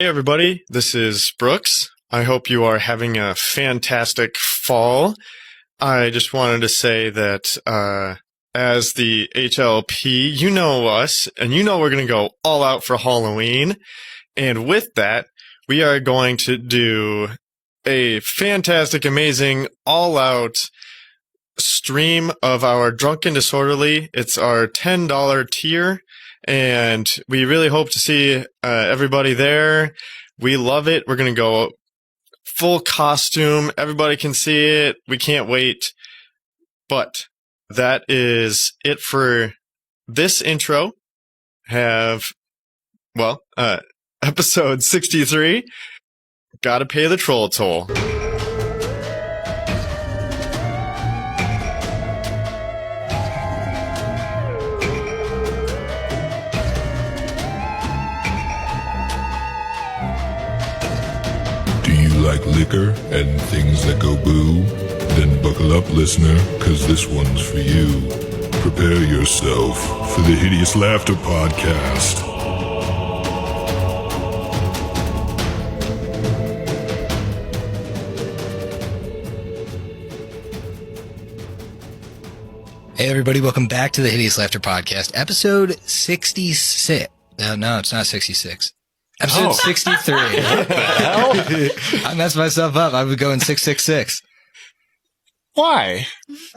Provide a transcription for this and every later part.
Hey everybody, this is Brooks. I hope you are having a fantastic fall. I just wanted to say that as the HLP, you know us, and you know we're going to go all out for Halloween. And with that, we are going to do a fantastic, amazing, all-out stream of our Drunken Disorderly. It's our $10 tier. And we really hope to see everybody there. We love it. We're going to go full costume. Everybody can see it. We can't wait. But that is it for this intro. Episode 63. Gotta pay the troll toll. Like liquor and things that go boo? Then buckle up, listener, cause this one's for you. Prepare yourself for the Hideous Laughter Podcast. Hey everybody, welcome back to the Hideous Laughter Podcast, episode 66. No, it's not 66. Episode 63. What the hell? I messed myself up. I was going 666. Why?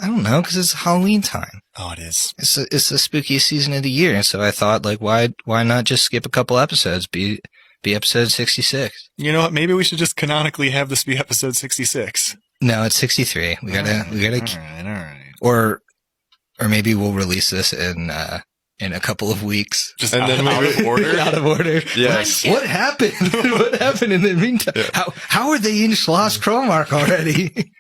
I don't know, because it's Halloween time. Oh, it is. It's the spookiest season of the year, so I thought, like, why not just skip a couple episodes? Be episode 66. You know what? Maybe we should just canonically have this be episode 66. No, it's 63. We gotta. All right. Or maybe we'll release this in a couple of weeks. Just out of order? Out of order. Yes. What happened? What happened in the meantime? Yeah. How are they in Schloss Kromark already?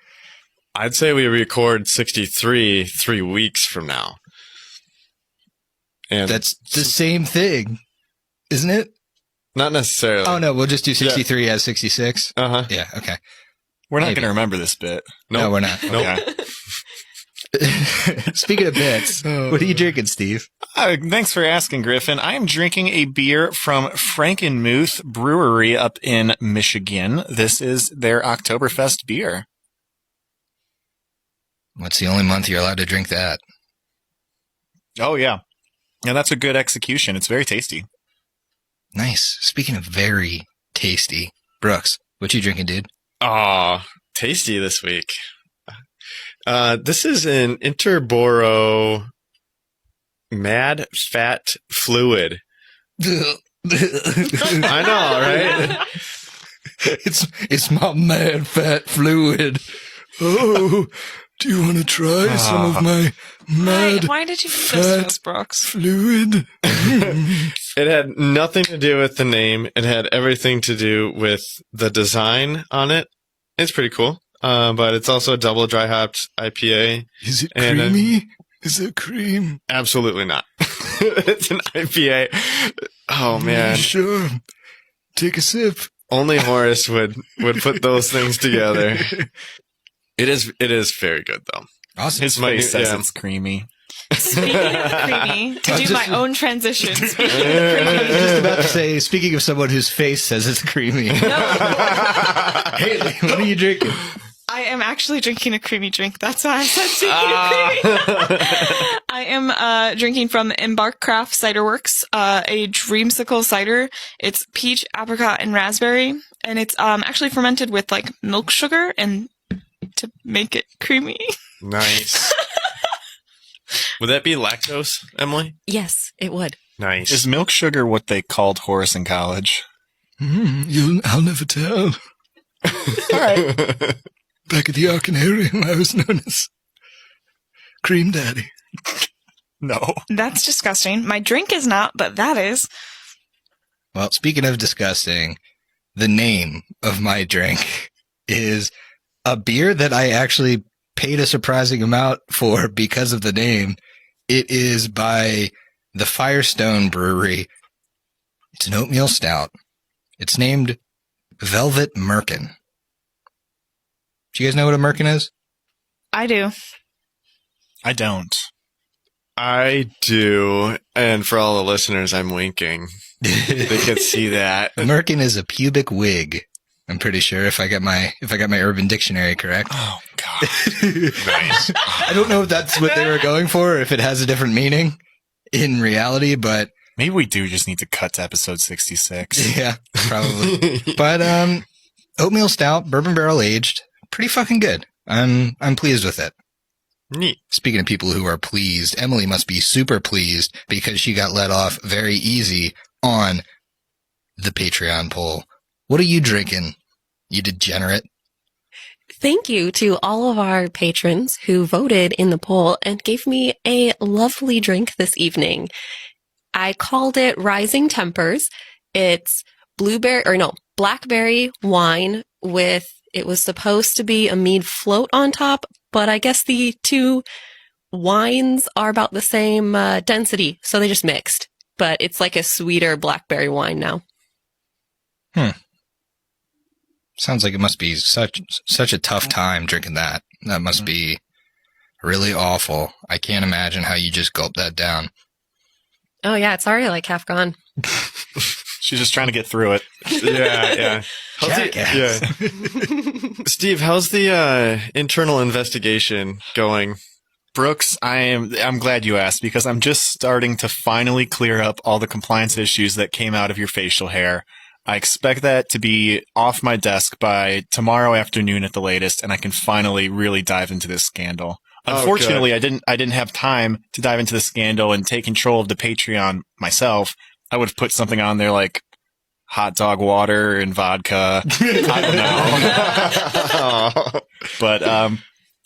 I'd say we record 63 3 weeks from now. And that's the same thing, isn't it? Not necessarily. Oh, no, we'll just do 63 as 66. Uh-huh. Yeah, okay. We're not going to remember this bit. No, we're not. Okay. Speaking of bits, what are you drinking, Steve? Thanks for asking, Griffin. I am drinking a beer from Frankenmuth Brewery up in Michigan. This is their Oktoberfest beer. What's the only month you're allowed to drink that? Oh, yeah. Yeah, that's a good execution. It's very tasty. Nice. Speaking of very tasty, Brooks, what you drinking, dude? Tasty this week. This is an Interboro Mad Fat Fluid. I know, right? It's my mad fat fluid. Oh, do you want to try some of my mad Why did you do this to us, Brooks? fluid? It had nothing to do with the name. It had everything to do with the design on it. It's pretty cool. But it's also a double dry hopped IPA. Is it creamy? Is it cream? Absolutely not. It's an IPA. Oh man. Sure. Take a sip. Only Horace would put those things together. It is very good though. Awesome. His face says it's creamy. Speaking of creamy, to do my own transition. Speaking of I was creamy. just about to say, speaking of someone whose face says it's creamy. Haley, what are you drinking? I am actually drinking a creamy drink. That's why I said speaking of creamy. I am drinking from Embark Craft Cider Works, a dreamsicle cider. It's peach, apricot, and raspberry, and it's actually fermented with like milk sugar and to make it creamy. Nice. Would that be lactose, Emily? Yes, it would. Nice. Is milk sugar what they called Horace in college? I'll never tell. All right. Back at the Arcanarium, I was known as Cream Daddy. No. That's disgusting. My drink is not, but that is. Well, speaking of disgusting, the name of my drink is a beer that I actually paid a surprising amount for because of the name. It is by the Firestone Brewery. It's an oatmeal stout. It's named Velvet Merkin. Do you guys know what a merkin is? I do. I don't. I do. And for all the listeners, I'm winking. They can see that. Merkin is a pubic wig. I'm pretty sure if I got my Urban Dictionary correct. Oh, God. Nice. I don't know if that's what they were going for or if it has a different meaning in reality, but Maybe we do just need to cut to episode 66. yeah, probably. But oatmeal stout, bourbon barrel aged, pretty fucking good. I'm pleased with it. Neat. Speaking of people who are pleased, Emily must be super pleased because she got let off very easy on the Patreon poll. What are you drinking, you degenerate? Thank you to all of our patrons who voted in the poll and gave me a lovely drink this evening. I called it Rising Tempers. It's blackberry wine with, it was supposed to be a mead float on top, but I guess the two wines are about the same density, so they just mixed. But it's like a sweeter blackberry wine now. Sounds like it must be such a tough time drinking that. That must be really awful. I can't imagine how you just gulp that down. Oh yeah, it's already like half gone. She's just trying to get through it. Yeah. Steve, how's the internal investigation going? Brooks, I'm glad you asked because I'm just starting to finally clear up all the compliance issues that came out of your facial hair. I expect that to be off my desk by tomorrow afternoon at the latest, and I can finally really dive into this scandal. Unfortunately, I didn't have time to dive into the scandal and take control of the Patreon myself. I would have put something on there like hot dog water and vodka. I don't know. But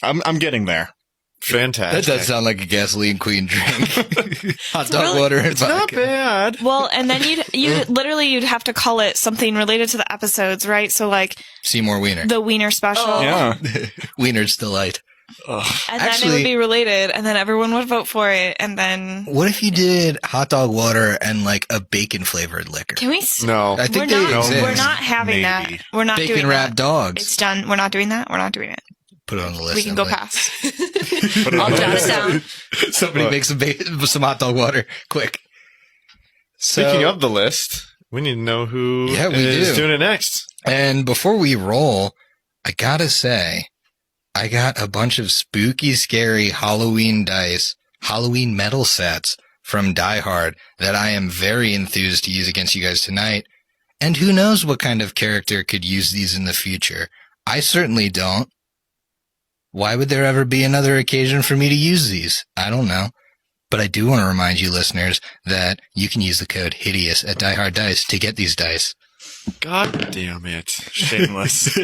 I'm getting there. Fantastic. That does sound like a gasoline queen drink. Hot dog water and It's not bad. Well, and then you'd have to call it something related to the episodes, right? So like Seymour Wiener. the Wiener special. Oh. Yeah. Wiener's Delight. And Actually, then it would be related, and then everyone would vote for it, and then... What if you did hot dog water and like a bacon flavored liquor? Can we... No. I think we're they not, exist. we're not having that. Maybe. We're not Bacon doing wrapped that. dogs. It's done. We're not doing that. We're not doing it. Put it on the list. We can go Emily. past. I'll jot it down. Somebody make some hot dog water, quick. Speaking of the list, we need to know who is doing it next. And before we roll, I gotta say, I got a bunch of spooky, scary Halloween dice, Halloween metal sets from Die Hard that I am very enthused to use against you guys tonight. And who knows what kind of character could use these in the future? I certainly don't. Why would there ever be another occasion for me to use these? I don't know. But I do want to remind you listeners that you can use the code HIDEOUS at Die Hard Dice to get these dice. God damn it. Shameless.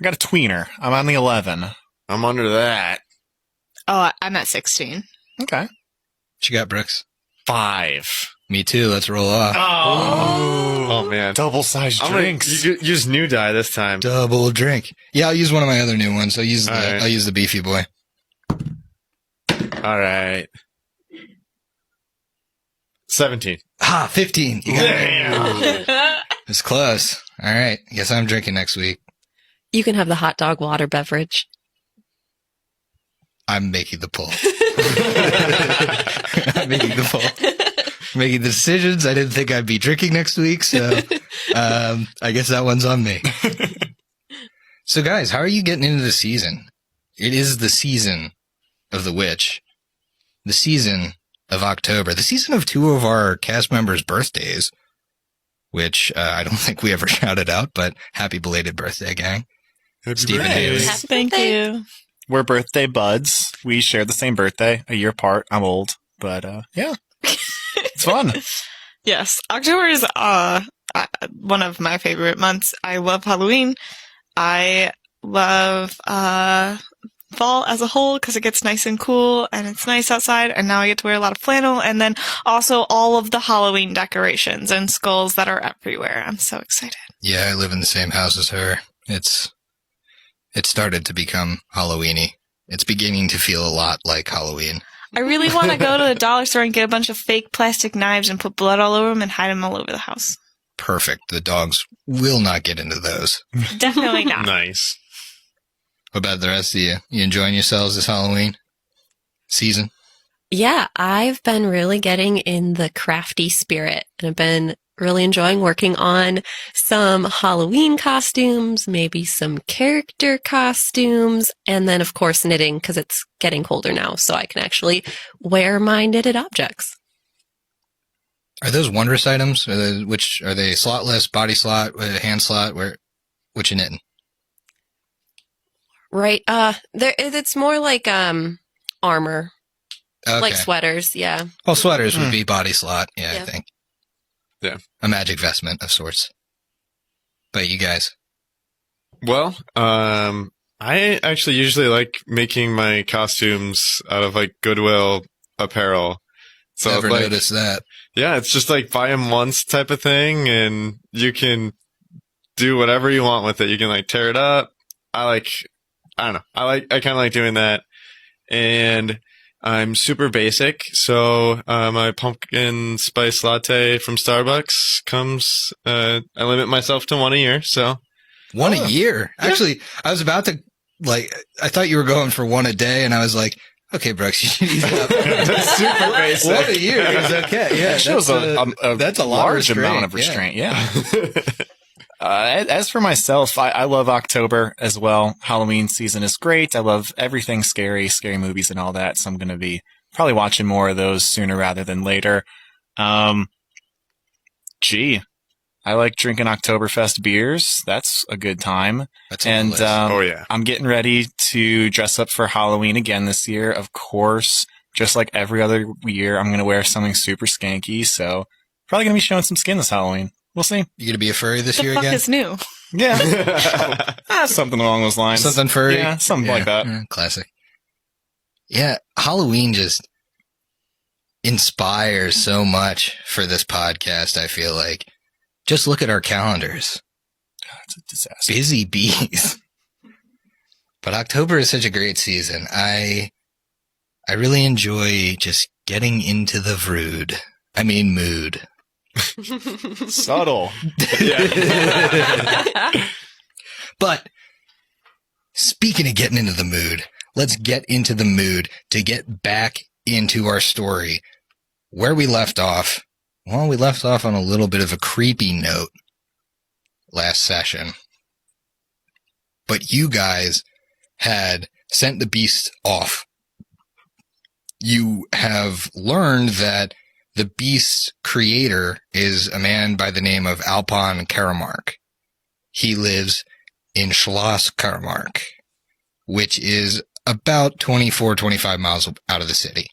I got a tweener. I'm on the 11. I'm under that. Oh, I'm at 16. Okay. What you got, Brooks? 5. Me too. Let's roll off. Oh man. Double-sized I'm gonna drinks. use new die this time. Double drink. Yeah, I'll use one of my other new ones. I'll use the beefy boy. All right. 17. 15. You got it. It's close. All right. Guess I'm drinking next week. You can have the hot dog water beverage. I'm making the pull. I'm making the pull. Making the decisions. I didn't think I'd be drinking next week, so I guess that one's on me. So, guys, how are you getting into the season? It is the season of the witch. The season of October. The season of 2 of our cast members' birthdays, which I don't think we ever shouted out, but happy belated birthday, gang. Stephen Haley. Thank you. We're birthday buds. We share the same birthday, a year apart. I'm old, but yeah. It's fun. Yes. October is one of my favorite months. I love Halloween. I love fall as a whole because it gets nice and cool and it's nice outside, and now I get to wear a lot of flannel, and then also all of the Halloween decorations and skulls that are everywhere. I'm so excited. Yeah, I live in the same house as her. It started to become Halloween-y. It's beginning to feel a lot like Halloween. I really want to go to the dollar store and get a bunch of fake plastic knives and put blood all over them and hide them all over the house. Perfect. The dogs will not get into those. Definitely not. Nice. What about the rest of you? You enjoying yourselves this Halloween? season? Yeah, I've been really getting in the crafty spirit, and I've been really enjoying working on some Halloween costumes, maybe some character costumes, and then, of course, knitting, because it's getting colder now, so I can actually wear my knitted objects. Are those wondrous items? Which are they? Slotless, body slot, hand slot? Which you knitting? Right. It's more like armor. Okay. Like sweaters, yeah. Well, sweaters would be body slot, I Yeah. think. Yeah. A magic vestment of sorts. But you guys? Well, I actually usually like making my costumes out of like Goodwill apparel. So Never like, noticed that. yeah, it's just like buy them once type of thing, and you can do whatever you want with it. You can like tear it up. I don't know. I kind of like doing that. And I'm super basic, so my pumpkin spice latte from Starbucks comes. I limit myself to one a year, so One a year? Actually, I was about to, I thought you were going for one a day, and I was like, okay, Brooks, you should ease it up. That's super basic. One a year is okay. Yeah, That shows that's a lot of large restraint, amount of restraint. Yeah. As for myself, I love October as well. Halloween season is great. I love everything scary movies and all that. So I'm going to be probably watching more of those sooner rather than later. I like drinking Oktoberfest beers. That's a good time. That's on the And list. oh yeah. I'm getting ready to dress up for Halloween again this year. Of course, just like every other year, I'm going to wear something super skanky. So probably going to be showing some skin this Halloween. We'll see. You going to be a furry this The year fuck again? is new? Yeah. Something along those lines. Something furry? Yeah, something like that. Classic. Yeah, Halloween just inspires so much for this podcast, I feel like. Just look at our calendars. It's a disaster. Busy bees. But October is such a great season. I really enjoy just getting into the mood. Subtle. But speaking of getting into the mood, let's get into the mood to get back into our story. Where we left off, well, we left off on a little bit of a creepy note last session. But you guys had sent the beast off. You have learned that the beast's creator is a man by the name of Alpon Karamark. He lives in Schloss Karamark, which is about 25 miles out of the city.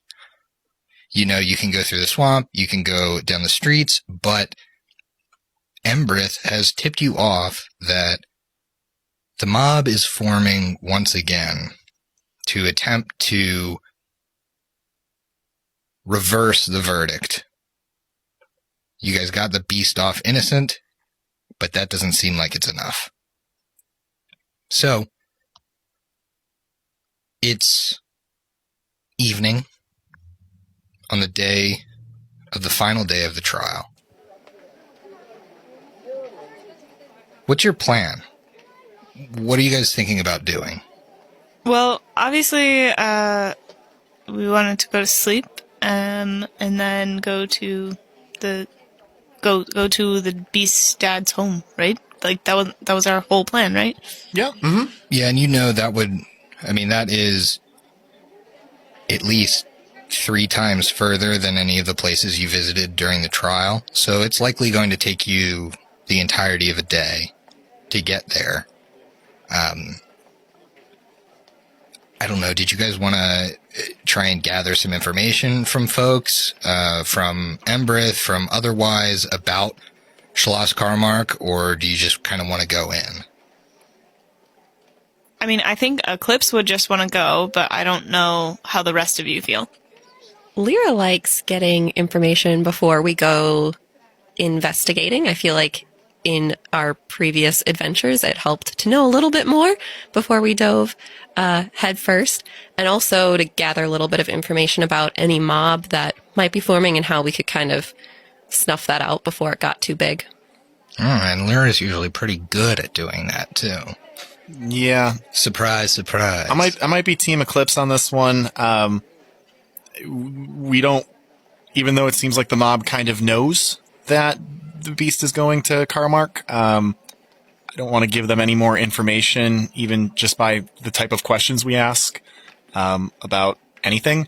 You know, you can go through the swamp, you can go down the streets, but Embrith has tipped you off that the mob is forming once again to attempt to reverse the verdict. You guys got the beast off innocent, but that doesn't seem like it's enough. So, it's evening on the day of the final day of the trial. What's your plan? What are you guys thinking about doing? Well, obviously, we wanted to go to sleep, and then go to the beast's dad's home, right? Like that was our whole plan, right? Yeah. Mm-hmm. Yeah, and you know that is at least 3 times further than any of the places you visited during the trial. So it's likely going to take you the entirety of a day to get there. I don't know. Did you guys want to try and gather some information from folks, from Embrith, from otherwise about Schloss Karamark, or do you just kind of want to go in? I mean, I think Eclipse would just want to go, but I don't know how the rest of you feel. Lyra likes getting information before we go investigating. I feel like in our previous adventures, it helped to know a little bit more before we dove head first, and also to gather a little bit of information about any mob that might be forming and how we could kind of snuff that out before it got too big. Oh, and Lyra's usually pretty good at doing that, too. Yeah. Surprise, surprise. I might be Team Eclipse on this one. we don't, even though it seems like the mob kind of knows that the beast is going to Karmark, I don't want to give them any more information, even just by the type of questions we ask about anything.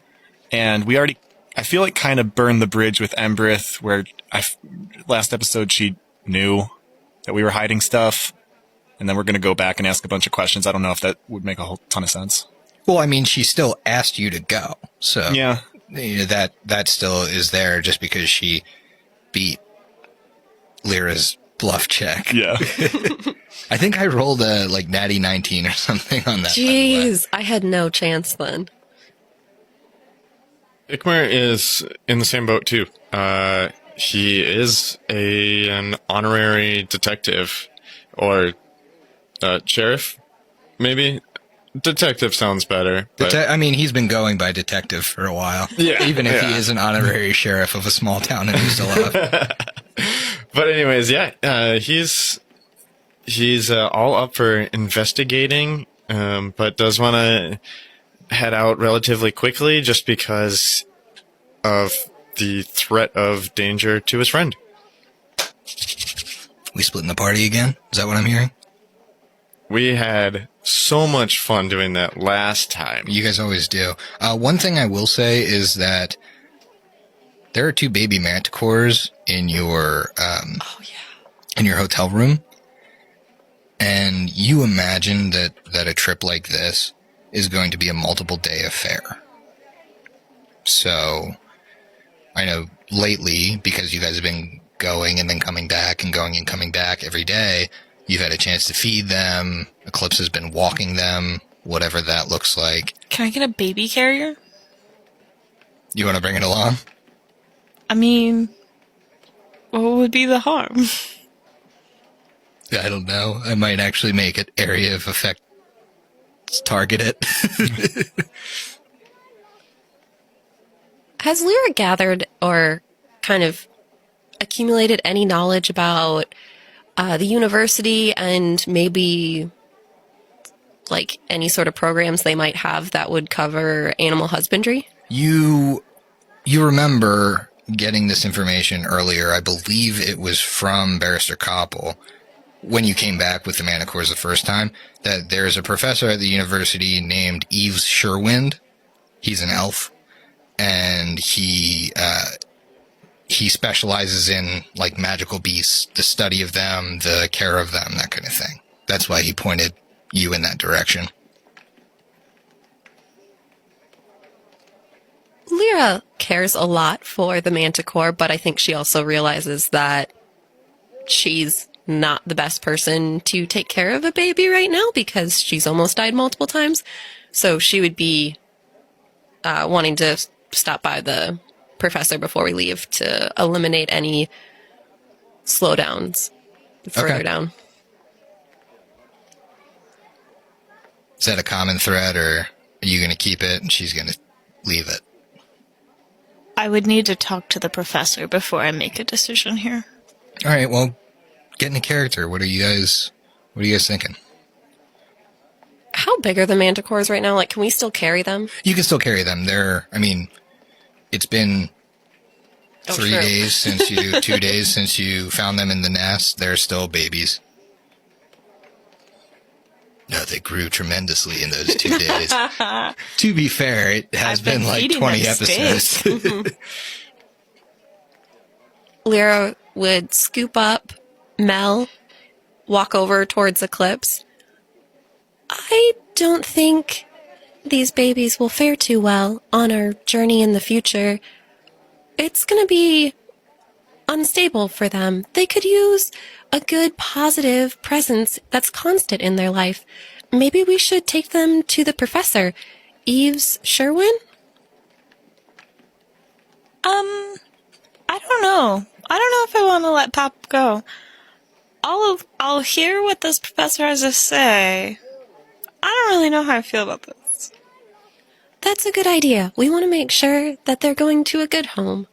And we already, I feel like, kind of burned the bridge with Embrith, where last episode she knew that we were hiding stuff, and then we're going to go back and ask a bunch of questions. I don't know if that would make a whole ton of sense. Well, I mean, she still asked you to go, so Yeah. you know, that still is there just because she beat Lyra's bluff check. Yeah. I think I rolled a natty 19 or something on that. Jeez, I had no chance then. Ikmar is in the same boat too. He is an honorary detective, or sheriff, maybe. Detective sounds better. But I mean, he's been going by detective for a while. Yeah, Even if yeah. he is an honorary sheriff of a small town and he's still alive. But anyways, yeah, he's all up for investigating, but does want to head out relatively quickly just because of the threat of danger to his friend. We splitting the party again? Is that what I'm hearing? We had so much fun doing that last time. You guys always do. One thing I will say is that there are 2 baby manticores in your in your hotel room, and you imagine that a trip like this is going to be a multiple day affair. So I know lately, because you guys have been going and then coming back and going and coming back every day, you've had a chance to feed them. Eclipse has been walking them, whatever that looks like. Can I get a baby carrier? You want to bring it along? I mean, what would be the harm? I don't know. I might actually make it area of effect. Target it. Has Lyra gathered or kind of accumulated any knowledge about the university and maybe like any sort of programs they might have that would cover animal husbandry? You remember getting this information earlier. I believe it was from Barrister Koppel when you came back with the Manticores the first time, that there's a professor at the university named Yves Sherwind. He's an elf, and he specializes in like magical beasts, the study of them, the care of them, that kind of thing. That's why he pointed you in that direction. Lyra cares a lot for the Manticore, but I think she also realizes that she's not the best person to take care of a baby right now because she's almost died multiple times. So she would be wanting to stop by the professor before we leave to eliminate any slowdowns further down. Is that a common thread, or are you going to keep it and she's going to leave it? I would need to talk to the professor before I make a decision here. All right, well, get into character. What are you guys thinking? How big are the Manticores right now? Like, can we still carry them? You can still carry them. It's been 3 true. days since 2 days since you found them in the nest. They're still babies. No, they grew tremendously in those 2 days. To be fair, it has I've been been like feeding 20 them episodes. Lyra would scoop up Mel, walk over towards Eclipse. I don't think these babies will fare too well on our journey in the future. It's going to be unstable for them. They could use a good, positive presence that's constant in their life. Maybe we should take them to the professor, Yves Sherwin? I don't know. I don't know if I want to let Pop go. I'll hear what this professor has to say. I don't really know how I feel about this. That's a good idea. We want to make sure that they're going to a good home.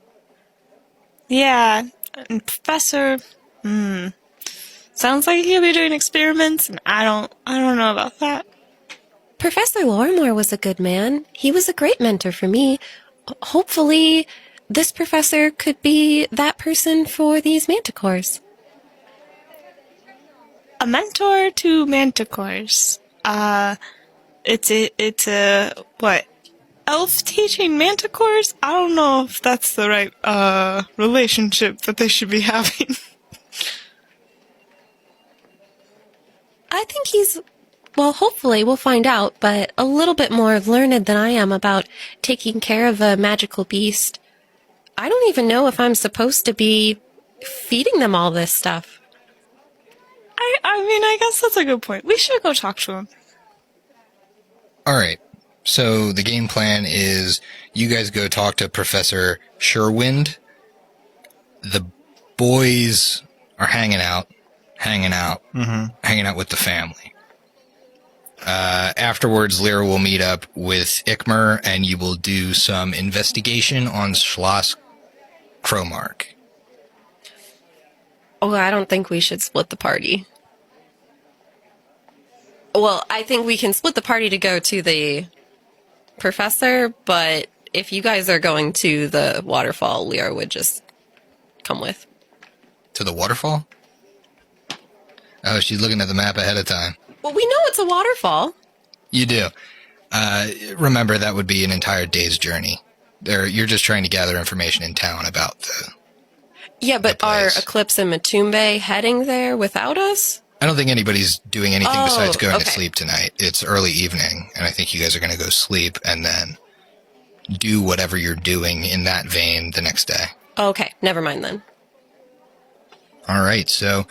Yeah, and Professor, sounds like he'll be doing experiments, and I don't know about that. Professor Lorimore was a good man. He was a great mentor for me. hopefully this professor could be that person for these manticores. A mentor to manticores. It's a what? Elf teaching manticores? I don't know if that's the right relationship that they should be having. I think he's, well, hopefully we'll find out, but a little bit more learned than I am about taking care of a magical beast. I don't even know if I'm supposed to be feeding them all this stuff. I mean, I guess that's a good point. We should go talk to him. All right. So the game plan is you guys go talk to Professor Sherwind. The boys are hanging out with the family. Afterwards, Lyra will meet up with Ikmer, and you will do some investigation on Schloss Cromark. Oh, I don't think we should split the party. Well, I think we can split the party to go to the professor, but if you guys are going to the waterfall, Lyra would just come with. To the waterfall? Oh, she's looking at the map ahead of time. Well, we know it's a waterfall. You do. Remember, that would be an entire day's journey. You're just trying to gather information in town about the... Yeah, but are Eclipse and Matumbe heading there without us? I don't think anybody's doing anything besides going to okay. sleep tonight. It's early evening, and I think you guys are going to go sleep and then do whatever you're doing in that vein the next day. Okay, never mind then. All right, so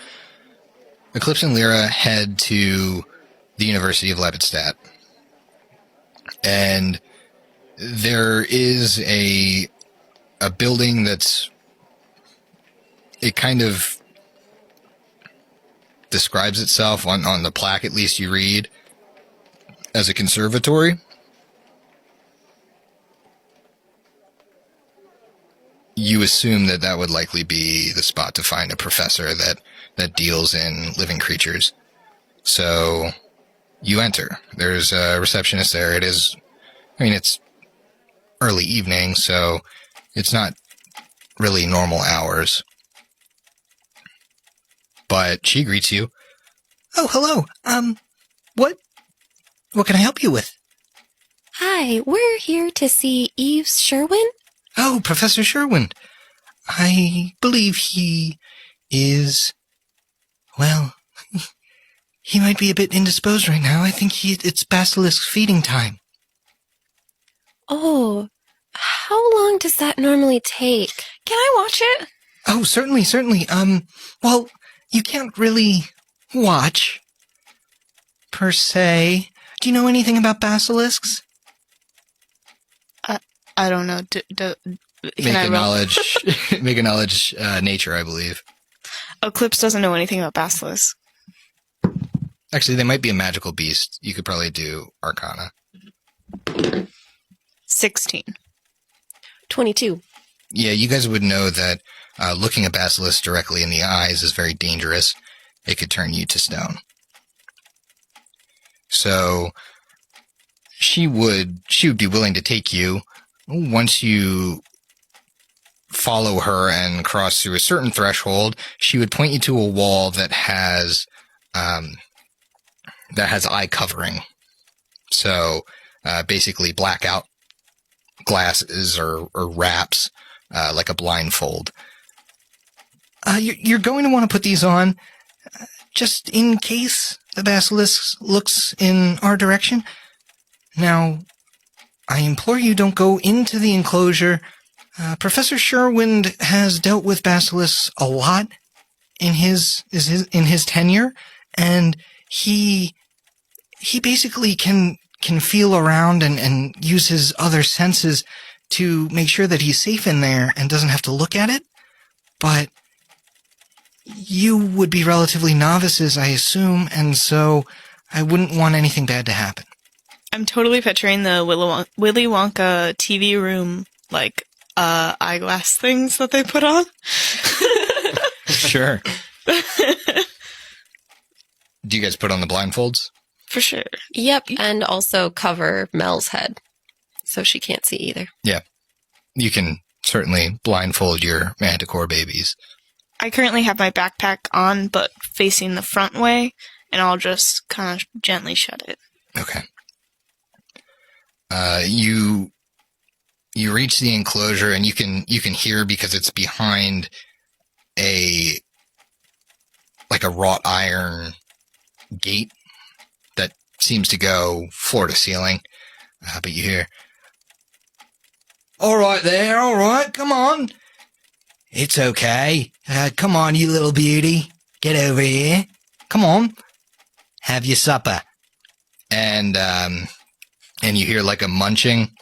Eclipse and Lyra head to the University of Lepidstadt. And there is a building that's... It kind of describes itself on the plaque, at least you read, as a conservatory. You assume that would likely be the spot to find a professor that deals in living creatures. So you enter. There's a receptionist there. It's early evening, so it's not really normal hours. But she greets you. Oh, hello. What can I help you with? Hi, we're here to see Yves Sherwin. Oh, Professor Sherwind. I believe he is, well, he might be a bit indisposed right now. I think it's basilisk feeding time. Oh, how long does that normally take? Can I watch it? Oh, certainly. Well, you can't really watch, per se. Do you know anything about basilisks? I don't know. Make a knowledge nature, I believe. Eclipse doesn't know anything about basilisks. Actually, they might be a magical beast. You could probably do Arcana. 16. 22. Yeah, you guys would know that looking a basilisk directly in the eyes is very dangerous. It could turn you to stone. So she would be willing to take you once you follow her and cross through a certain threshold. She would point you to a wall that has eye covering. So basically blackout glasses or wraps, like a blindfold. You're going to want to put these on just in case the basilisk looks in our direction. Now, I implore you don't go into the enclosure. Professor Sherwind has dealt with basilisks a lot in his tenure, and he basically can feel around and use his other senses to make sure that he's safe in there and doesn't have to look at it. But you would be relatively novices, I assume, and so I wouldn't want anything bad to happen. I'm totally picturing the Willy Wonka TV room, like, eyeglass things that they put on. Sure. Do you guys put on the blindfolds? For sure. Yep, and also cover Mel's head so she can't see either. Yeah. you can certainly blindfold your manticore babies. I currently have my backpack on, but facing the front way, and I'll just kind of gently shut it. Okay. You reach the enclosure, and you can hear, because it's behind a wrought iron gate that seems to go floor to ceiling. But you hear, "All right there, all right, come on. It's okay. Come on, you little beauty. Get over here. Come on. Have your supper." And you hear like a munching,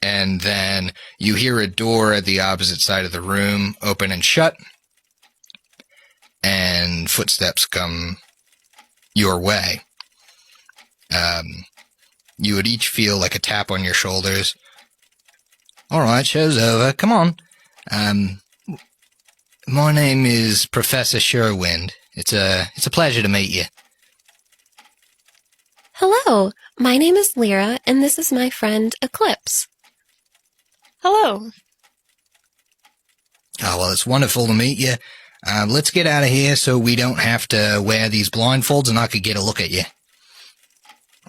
and then you hear a door at the opposite side of the room open and shut, and footsteps come your way. You would each feel like a tap on your shoulders. "All right, show's over. Come on. My name is Professor Sherwind. It's a pleasure to meet you." Hello, my name is Lyra, and this is my friend Eclipse. Hello. "Oh, well, it's wonderful to meet you. Let's get out of here so we don't have to wear these blindfolds and I could get a look at you."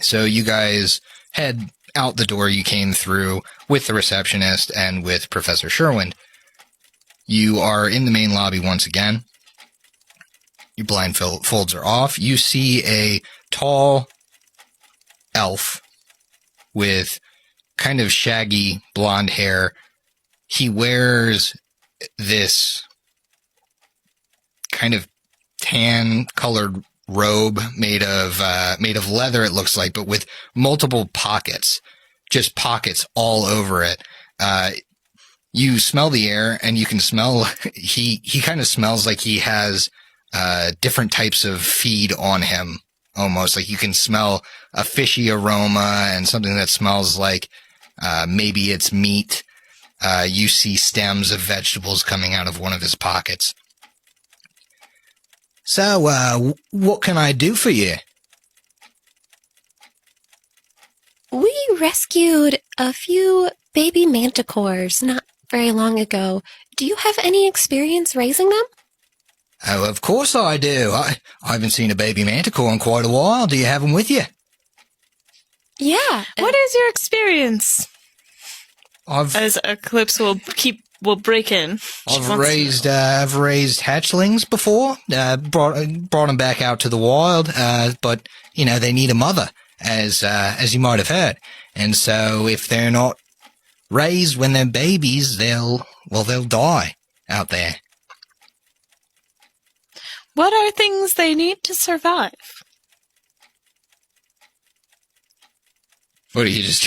So you guys head out the door you came through with the receptionist and with Professor Sherwind. You are in the main lobby once again. Your blindfolds are off. You see a tall elf with kind of shaggy blonde hair. He wears this kind of tan-colored robe made of leather, it looks like, but with multiple pockets, just pockets all over it. You smell the air, and you can smell he kind of smells like he has different types of feed on him, almost like you can smell a fishy aroma and something that smells like maybe it's meat. You see stems of vegetables coming out of one of his pockets. "So, what can I do for you?" We rescued a few baby manticores not very long ago. Do you have any experience raising them? "Oh, of course I do. I haven't seen a baby manticore in quite a while. Do you have them with you?" Yeah. What is your experience? As Eclipse will break in. I've raised hatchlings before. Brought them back out to the wild. But they need a mother, as you might have heard. And so if they're not raised when they're babies, they'll die out there. What are things they need to survive? What are you just?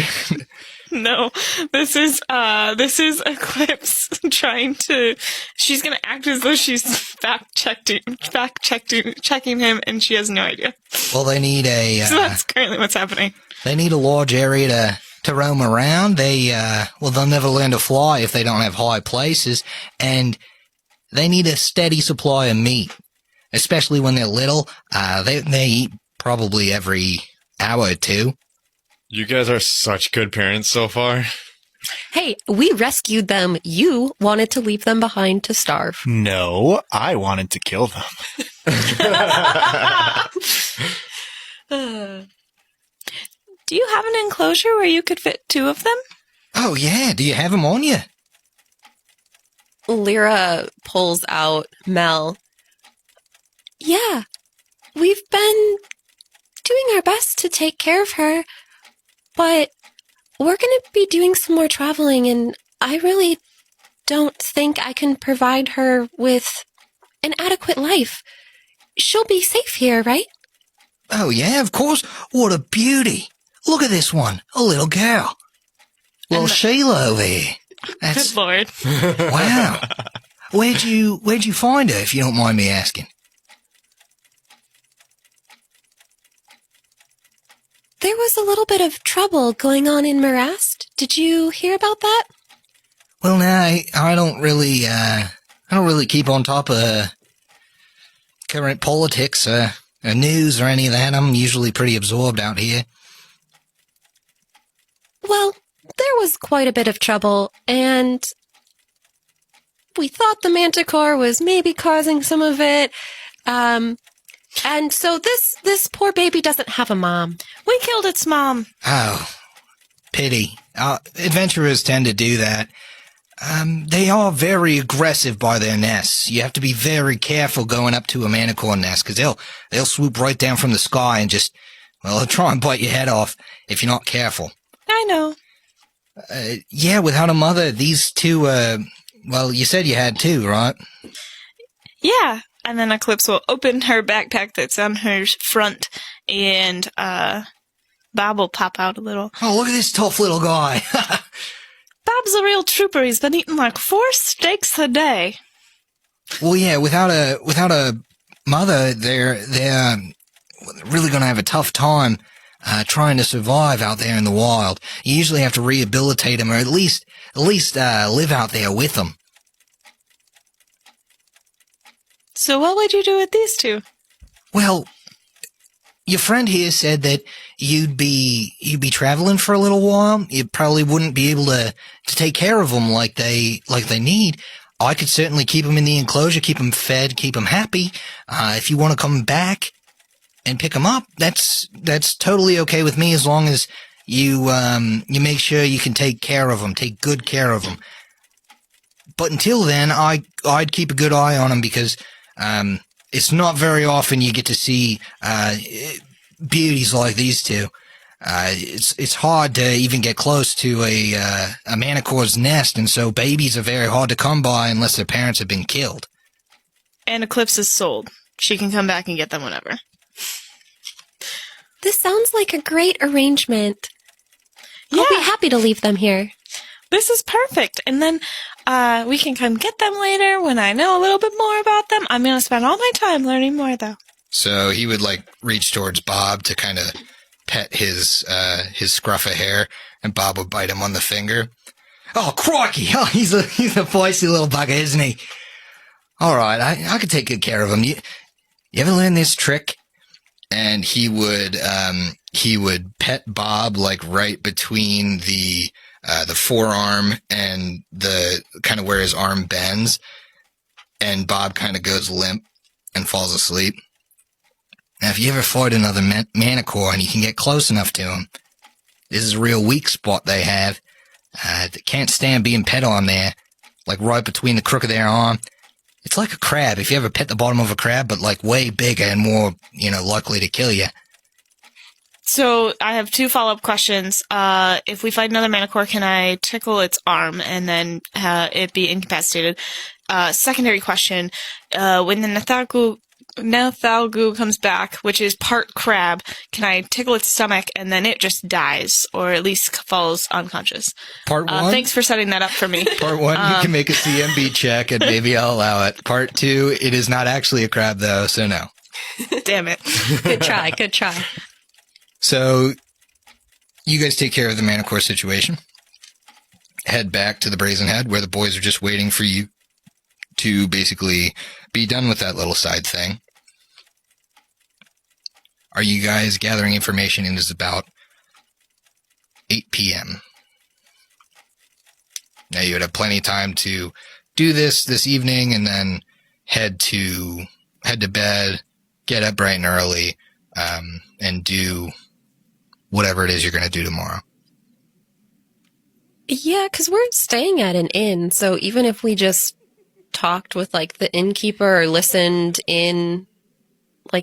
No, this is Eclipse trying to. She's gonna act as though she's checking him, and she has no idea. Well, they need a. So that's currently what's happening. They need a large area to roam around. They'll never learn to fly if they don't have high places, and they need a steady supply of meat, especially when they're little. They eat probably every hour or two. You guys are such good parents so far. Hey, we rescued them. You wanted to leave them behind to starve. No, I wanted to kill them. Do you have an enclosure where you could fit 2 of them? Oh, yeah. Do you have them on you? Lyra pulls out Mel. Yeah, we've been doing our best to take care of her, but we're going to be doing some more traveling, and I really don't think I can provide her with an adequate life. She'll be safe here, right? Oh, yeah, of course. What a beauty. Look at this one. A little girl. Little Sheila over here. Good Lord. Wow. Where'd you find her, if you don't mind me asking? There was a little bit of trouble going on in Marast. Did you hear about that? Well, no, I don't really keep on top of current politics, or news or any of that. I'm usually pretty absorbed out here. Well, there there was quite a bit of trouble, and we thought the manticore was maybe causing some of it. And so this poor baby doesn't have a mom. We killed its mom. Oh, pity. Adventurers tend to do that. They are very aggressive by their nests. You have to be very careful going up to a manticore nest, because they'll swoop right down from the sky and just, well, they'll try and bite your head off if you're not careful. I know. Yeah, without a mother, these two, well, you said you had two, right? Yeah. And then Eclipse will open her backpack that's on her front, and Bob will pop out a little. Oh, look at this tough little guy. Bob's a real trooper. He's been eating like 4 steaks a day. Well, yeah, without a mother, they're really going to have a tough time trying to survive out there in the wild. You usually have to rehabilitate them, or at least live out there with them. So what would you do with these two? Well, your friend here said that you'd be traveling for a little while. You probably wouldn't be able to take care of them like they need. I could certainly keep them in the enclosure, keep them fed, keep them happy. If you want to come back and pick them up, that's totally okay with me, as long as you make sure you can take care of them, take good care of them. But until then, I'd keep a good eye on them, because it's not very often you get to see beauties like these two. It's hard to even get close to a manticore's nest, and so babies are very hard to come by unless their parents have been killed. And Eclipse is sold. She can come back and get them whenever. This sounds like a great arrangement. Yeah. I'll be happy to leave them here. This is perfect. And then we can come get them later when I know a little bit more about them. I'm going to spend all my time learning more, though. So he would reach towards Bob to kind of pet his scruff of hair, and Bob would bite him on the finger. Oh, crikey! Oh, he's a feisty little bugger, isn't he? All right, I could take good care of him. You ever learn this trick? And he would pet Bob right between the forearm and the kind of where his arm bends, and Bob kind of goes limp and falls asleep. Now, if you ever fight another manticore and you can get close enough to him, this is a real weak spot they have. They can't stand being pet on there, right between the crook of their arm. It's like a crab. If you ever pet the bottom of a crab, but way bigger and more, likely to kill you. So I have 2 follow-up questions. If we find another manticore, can I tickle its arm and then it be incapacitated? Secondary question, when the Nathalgu comes back, which is part crab, can I tickle its stomach and then it just dies, or at least falls unconscious? Part 1? Thanks for setting that up for me. Part 1, you can make a CMB check and maybe I'll allow it. Part 2, it is not actually a crab though, so no. Damn it. Good try, good try. So, you guys take care of the manticore situation. Head back to the Brazen Head, where the boys are just waiting for you to basically be done with that little side thing. Are you guys gathering information? It is about 8 p.m. Now you would have plenty of time to do this evening, and then head to bed, get up bright and early, and do whatever it is you're going to do tomorrow. Yeah, because we're staying at an inn, so even if we just talked with the innkeeper or listened in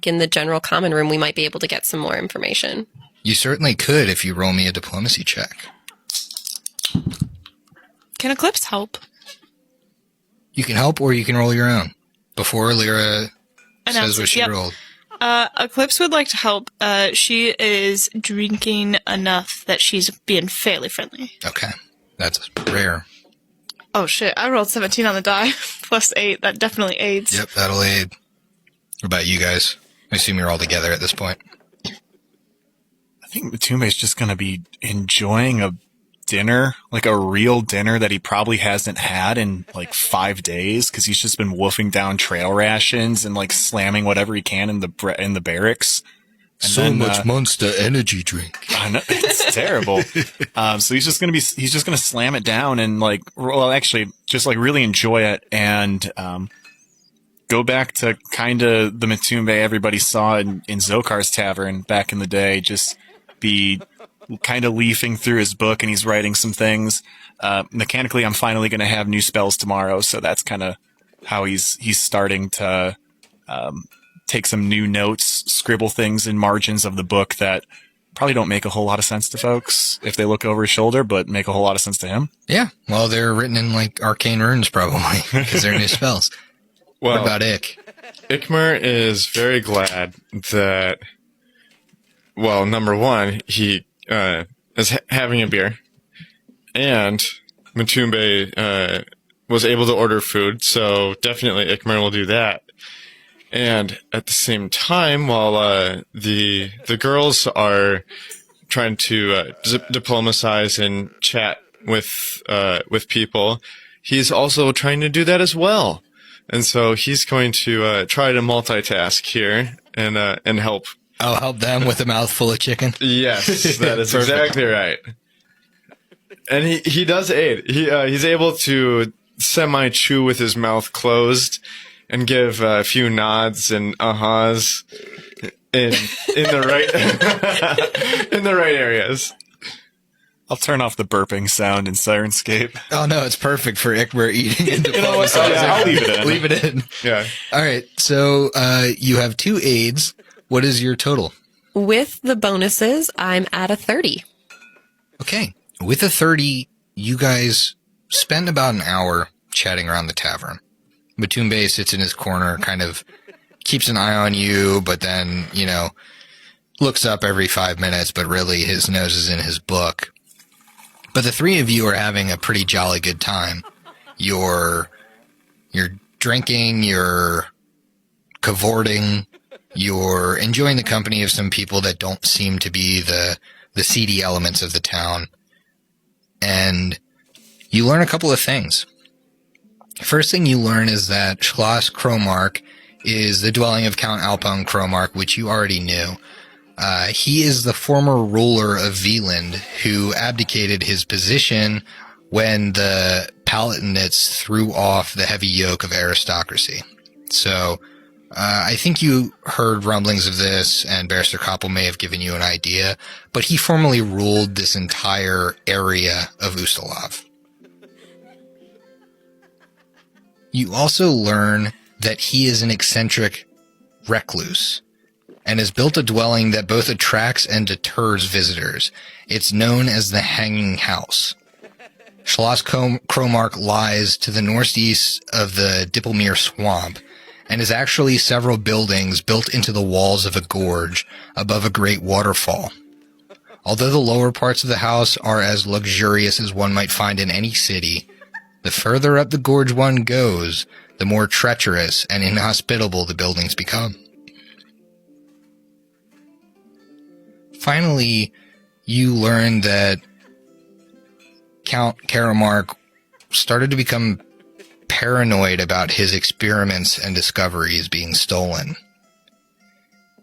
in the general common room, we might be able to get some more information. You certainly could if you roll me a diplomacy check. Can Eclipse help? You can help, or you can roll your own. Before Lyra says what she rolled. Eclipse would like to help. She is drinking enough that she's being fairly friendly. Okay. That's rare. Oh shit, I rolled 17 on the die, plus 8. That definitely aids. Yep, that'll aid. What about you guys? I assume you're all together at this point. I think Matume's just going to be enjoying a dinner, a real dinner that he probably hasn't had in 5 days, because he's just been wolfing down trail rations and slamming whatever he can in the barracks. And so then, much Monster Energy drink. I know, it's terrible. So he's just gonna slam it down and just really enjoy it and go back to kind of the Matumbe everybody saw in Zokar's Tavern back in the day. Just be kind of leafing through his book, and he's writing some things. Mechanically, I'm finally going to have new spells tomorrow, so that's kind of how he's starting to take some new notes, scribble things in margins of the book that probably don't make a whole lot of sense to folks if they look over his shoulder, but make a whole lot of sense to him. Yeah, well, they're written in like arcane runes probably because they're new spells. Well, what about Ick? Ikmer is very glad that, well, number one, he is having a beer, and Matumbe was able to order food, so definitely Ikmer will do that. And at the same time, while the girls are trying to diplomatize and chat with people, he's also trying to do that as well. And so he's going to try to multitask here and help. I'll help them with a mouthful of chicken. Yes, that is exactly right. And he does aid. He's able to semi-chew with his mouth closed and give a few nods and ahas in the right in the right areas. I'll turn off the burping sound in Sirenscape. Oh no, it's perfect for Ikmer eating and I'll leave it in. Leave it in. Yeah. All right. So you have 2 aids. What is your total? With the bonuses, I'm at a 30. Okay. With a 30, you guys spend about an hour chatting around the tavern. Matumbe sits in his corner, kind of keeps an eye on you, but then, looks up every 5 minutes, but really his nose is in his book. But the 3 of you are having a pretty jolly good time. You're drinking, you're cavorting, you're enjoying the company of some people that don't seem to be the seedy elements of the town. And you learn a couple of things. First thing you learn is that Schloss Cromark is the dwelling of Count Alpone Cromark, which you already knew. He is the former ruler of Veland who abdicated his position when the Palatinates threw off the heavy yoke of aristocracy. So, I think you heard rumblings of this, and Barrister Koppel may have given you an idea, but he formerly ruled this entire area of Ustalav. You also learn that he is an eccentric recluse and has built a dwelling that both attracts and deters visitors. It's known as the Hanging House. Schloss Cromark lies to the northeast of the Dippelmere Swamp and is actually several buildings built into the walls of a gorge above a great waterfall. Although the lower parts of the house are as luxurious as one might find in any city, the further up the gorge one goes, the more treacherous and inhospitable the buildings become. Finally, you learn that Count Karamark started to become paranoid about his experiments and discoveries being stolen.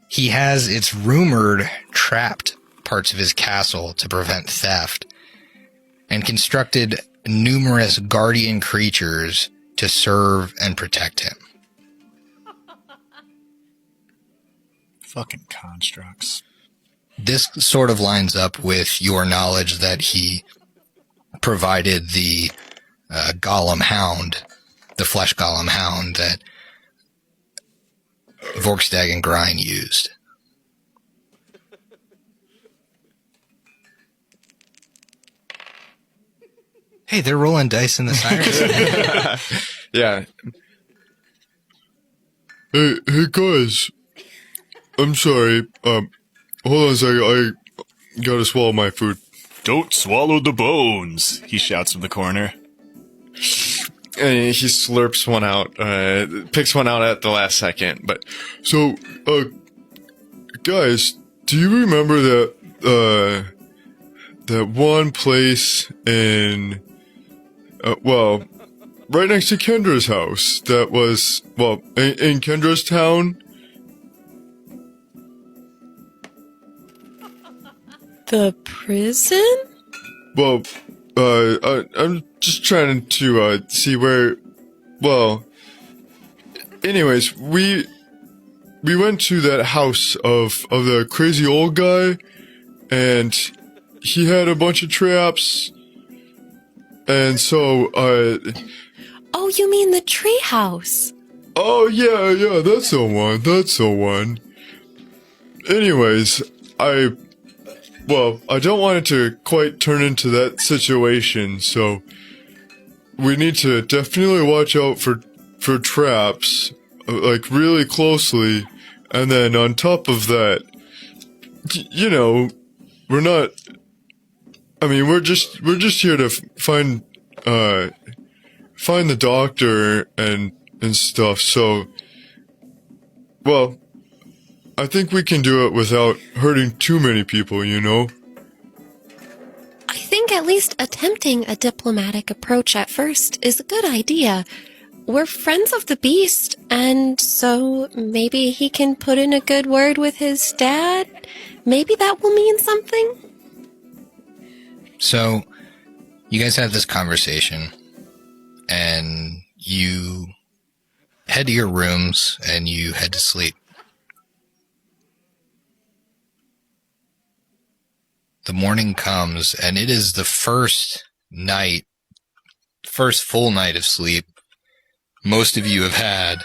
He has, it's rumored, trapped parts of his castle to prevent theft, and constructed numerous guardian creatures to serve and protect him. Fucking constructs. This sort of lines up with your knowledge that he provided the golem hound, the flesh golem hound that Vorkstag and Grine used. Hey, they're rolling dice in the sirens. Yeah. Hey guys. I'm sorry. Hold on a second. I gotta swallow my food. Don't swallow the bones, he shouts from the corner. And he slurps one out, picks one out at the last second. But So, guys, do you remember that one place in, right next to Kendra's house that was, in Kendra's town? The prison? Well, I'm just trying to see where. Well, anyways, we went to that house of the crazy old guy, and he had a bunch of traps, and so Oh, you mean the tree house? Oh yeah, that's the one. Anyways, I don't want it to quite turn into that situation, so we need to definitely watch out for traps, like really closely, and then on top of that, you know, we're not. I mean, we're just here to find the doctor and stuff. So, well, I think we can do it without hurting too many people, you know? I think at least attempting a diplomatic approach at first is a good idea. We're friends of the beast, and so maybe he can put in a good word with his dad. Maybe that will mean something. So, you guys have this conversation, and you head to your rooms, and you head to sleep. The morning comes, and it is the first full night of sleep most of you have had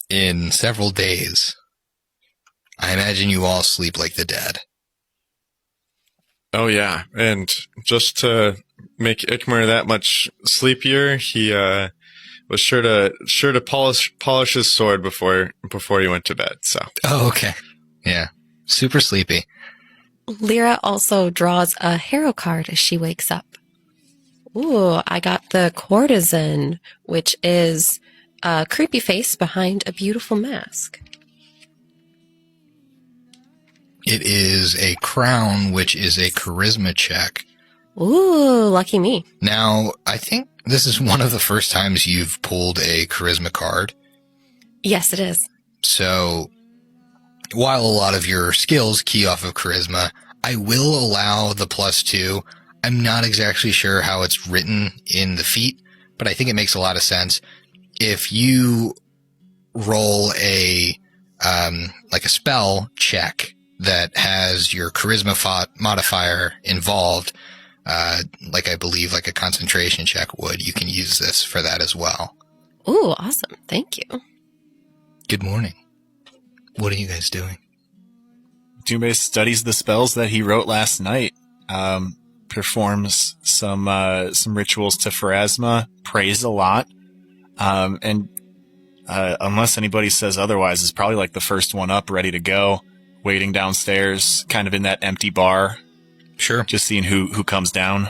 in several days. I imagine you all sleep like the dead. Oh yeah, and just to make Ikmer that much sleepier, he was sure to polish his sword before he went to bed. So. Oh, okay. Yeah. Super sleepy. Lyra also draws a hero card as she wakes up. Ooh, I got the courtesan, which is a creepy face behind a beautiful mask. It is a crown, which is a charisma check. Ooh, lucky me. Now, I think this is one of the first times you've pulled a charisma card. Yes, it is. So, while a lot of your skills key off of charisma, I will allow the +2. I'm not exactly sure how it's written in the feat, but I think it makes a lot of sense. If you roll a spell check that has your charisma modifier involved, like I believe like a concentration check would, you can use this for that as well. Ooh, awesome. Thank you. Good morning. What are you guys doing? Doombase studies the spells that he wrote last night, performs some rituals to Pharasma, prays a lot, and unless anybody says otherwise, is probably like the first one up, ready to go, waiting downstairs, kind of in that empty bar. Sure. Just seeing who comes down.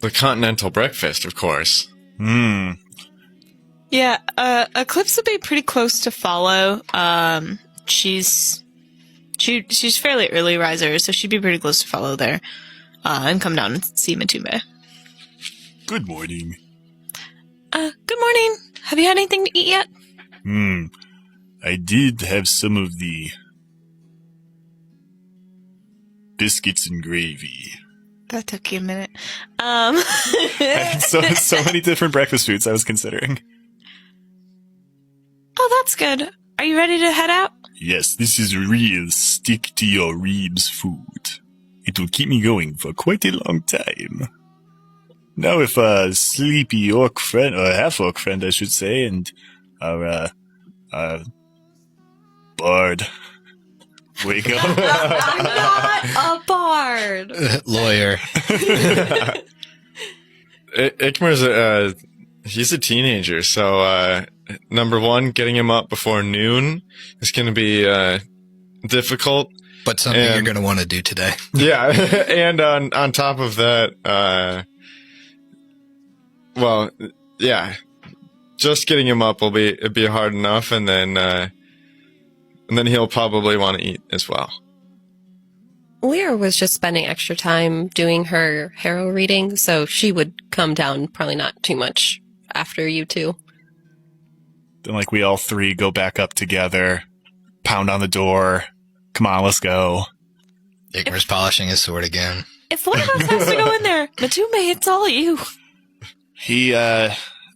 The continental breakfast, of course. Yeah, Eclipse would be pretty close to follow. She's fairly early riser, so she'd be pretty close to follow there, and come down and see Matumbe. Good morning. Good morning. Have you had anything to eat yet? I did have some of the biscuits and gravy. That took you a minute. I had so many different breakfast foods I was considering. Oh, that's good. Are you ready to head out? Yes, this is real stick-to-your-ribs food. It will keep me going for quite a long time. Now if a sleepy orc friend, or half-orc friend I should say, and our bard wake up. I'm not a bard. Lawyer. Ikmer's he's a teenager, so number one, getting him up before noon is going to be difficult. But something you're going to want to do today. Yeah, and on top of that, well, yeah, just getting him up will be hard enough, and then he'll probably want to eat as well. Lyra was just spending extra time doing her hero reading, so she would come down probably not too much after you two. Then like we all three go back up together, pound on the door. Come on, let's go. Igmar's polishing his sword again. If one of us has to go in there, Matume, it's all you. He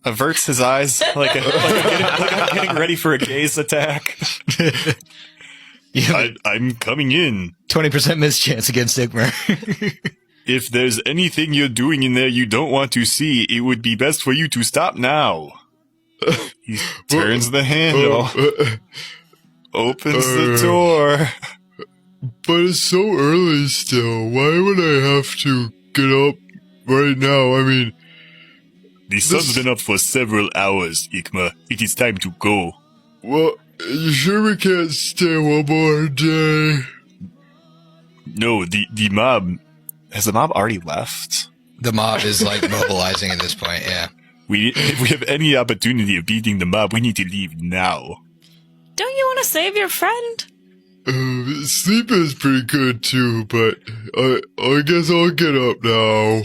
averts his eyes like I'm getting ready for a gaze attack. I'm coming in. 20% mischance against Igmar. If there's anything you're doing in there you don't want to see, it would be best for you to stop now. He turns the handle, opens the door. But it's so early still. Why would I have to get up right now? I mean... The sun's been up for several hours, Igmar. It is time to go. Well, you sure we can't stay one more day? No, the mob... Has the mob already left? The mob is like mobilizing at this point, yeah. If we have any opportunity of beating the mob, we need to leave now. Don't you want to save your friend? Sleep is pretty good too, but I guess I'll get up now.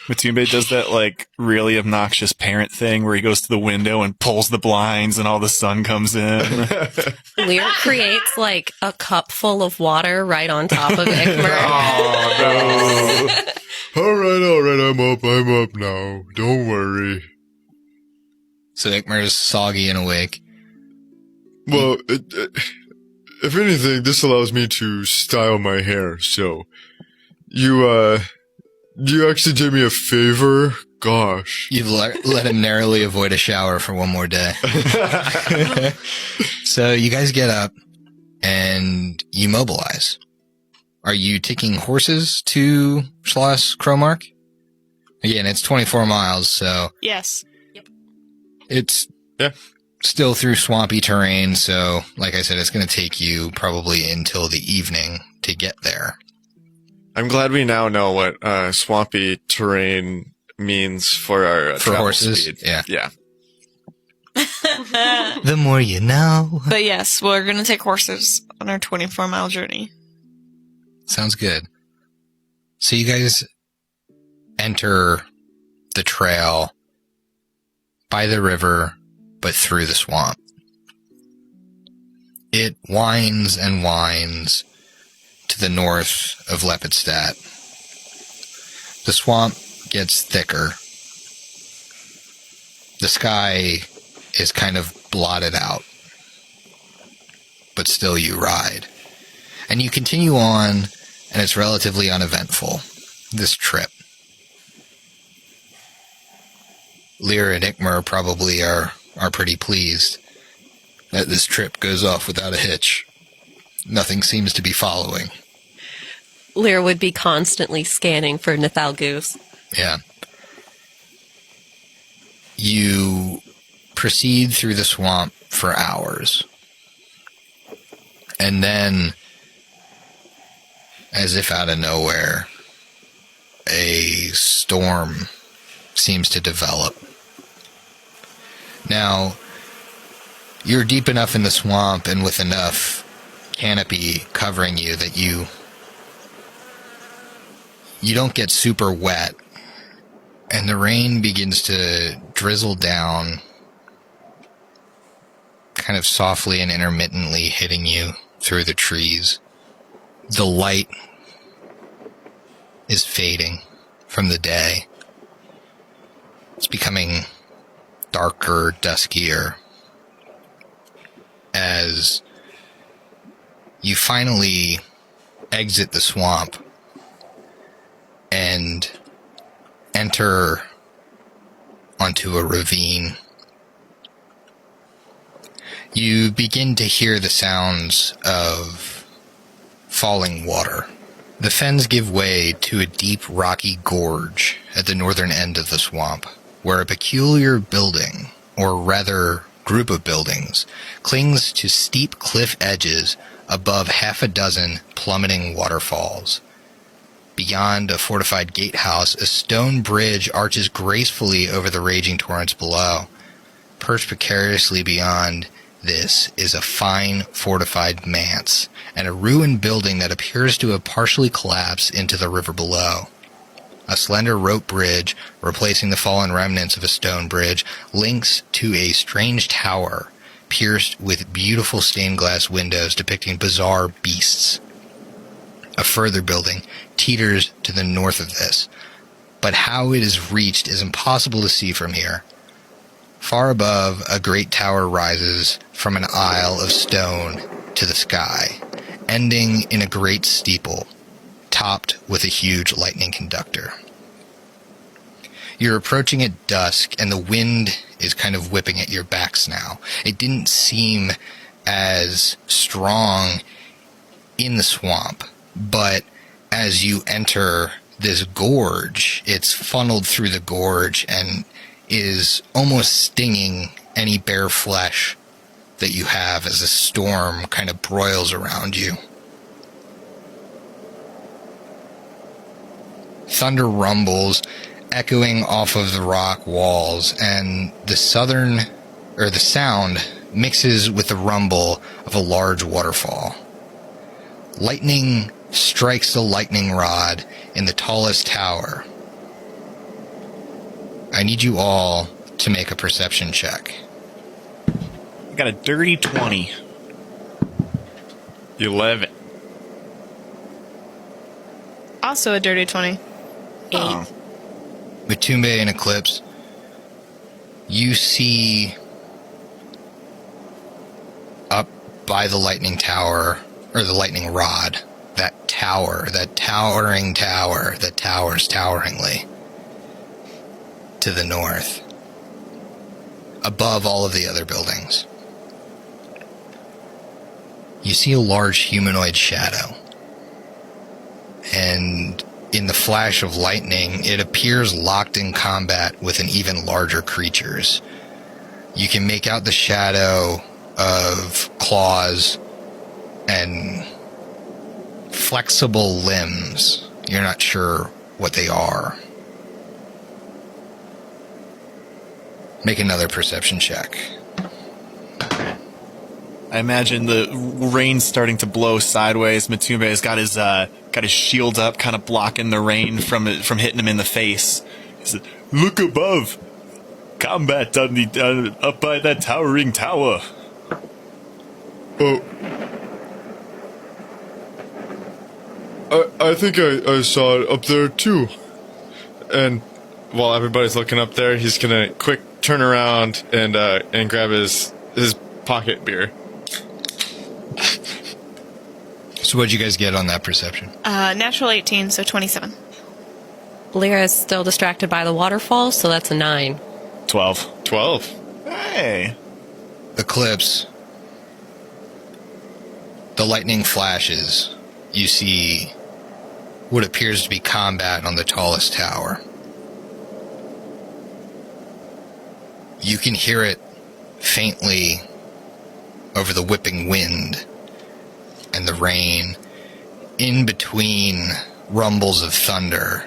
Matumbe does that, like, really obnoxious parent thing where he goes to the window and pulls the blinds and all the sun comes in. Lear creates, like, a cup full of water right on top of Igmar. Oh, no. All right, I'm up now. Don't worry. So Igmar is soggy and awake. Well, if anything, this allows me to style my hair, so... You actually did me a favor? Gosh. You've let him narrowly avoid a shower for one more day. So you guys get up and you mobilize. Are you taking horses to Schloss Cromark? Again, it's 24 miles, so... Yes. It's still through swampy terrain, so, like I said, it's going to take you probably until the evening to get there. I'm glad we now know what swampy terrain means for our For travel horses? speed. Yeah. The more you know. But yes, we're going to take horses on our 24-mile journey. Sounds good. So you guys enter the trail by the river, but through the swamp. It winds and winds to the north of Lepidstadt. The swamp gets thicker. The sky is kind of blotted out. But still you ride. And you continue on, and it's relatively uneventful, this trip. Lear and Igmar probably are pretty pleased that this trip goes off without a hitch. Nothing seems to be following. Lear would be constantly scanning for Nithalgoose. Yeah. You proceed through the swamp for hours. And then, as if out of nowhere, a storm seems to develop. Now, you're deep enough in the swamp and with enough canopy covering you that you don't get super wet, and the rain begins to drizzle down kind of softly and intermittently, hitting you through the trees. The light is fading from the day. It's becoming darker, duskier, as you finally exit the swamp and enter onto a ravine. You begin to hear the sounds of falling water. The fens give way to a deep rocky gorge at the northern end of the swamp, where a peculiar building, or rather group of buildings, clings to steep cliff edges above half a dozen plummeting waterfalls. Beyond a fortified gatehouse, a stone bridge arches gracefully over the raging torrents below. Perched precariously beyond this is a fine fortified manse, and a ruined building that appears to have partially collapsed into the river below. A slender rope bridge, replacing the fallen remnants of a stone bridge, links to a strange tower, pierced with beautiful stained glass windows depicting bizarre beasts. A further building teeters to the north of this, but how it is reached is impossible to see from here. Far above, a great tower rises from an aisle of stone to the sky, ending in a great steeple, topped with a huge lightning conductor. You're approaching at dusk, and the wind is kind of whipping at your backs now. It didn't seem as strong in the swamp, but as you enter this gorge, it's funneled through the gorge and is almost stinging any bare flesh that you have as a storm kind of broils around you. Thunder rumbles, echoing off of the rock walls, and the sound mixes with the rumble of a large waterfall. Lightning strikes the lightning rod in the tallest tower. I need you all to make a perception check. I got a dirty 20. 11. Also a dirty 20. 8. Matumbe and Eclipse, you see up by the lightning tower, or the lightning rod, that tower, that towering tower that towers toweringly to the north, above all of the other buildings. You see a large humanoid shadow, and in the flash of lightning, it appears locked in combat with an even larger creatures. You can make out the shadow of claws and flexible limbs. You're not sure what they are. Make another perception check. I imagine the rain's starting to blow sideways. Matumbe's got his shield up, kind of blocking the rain from hitting him in the face. He said, "Look above! Combat on the up by that towering tower." Oh. I think I saw it up there too. And while everybody's looking up there, he's gonna quick turn around and grab his pocket beer. So what'd you guys get on that perception? Natural 18, so 27. Lyra's still distracted by the waterfall, so that's a 9. 12. 12. Hey. Eclipse. The lightning flashes. You see what appears to be combat on the tallest tower. You can hear it faintly over the whipping wind and the rain, in between rumbles of thunder.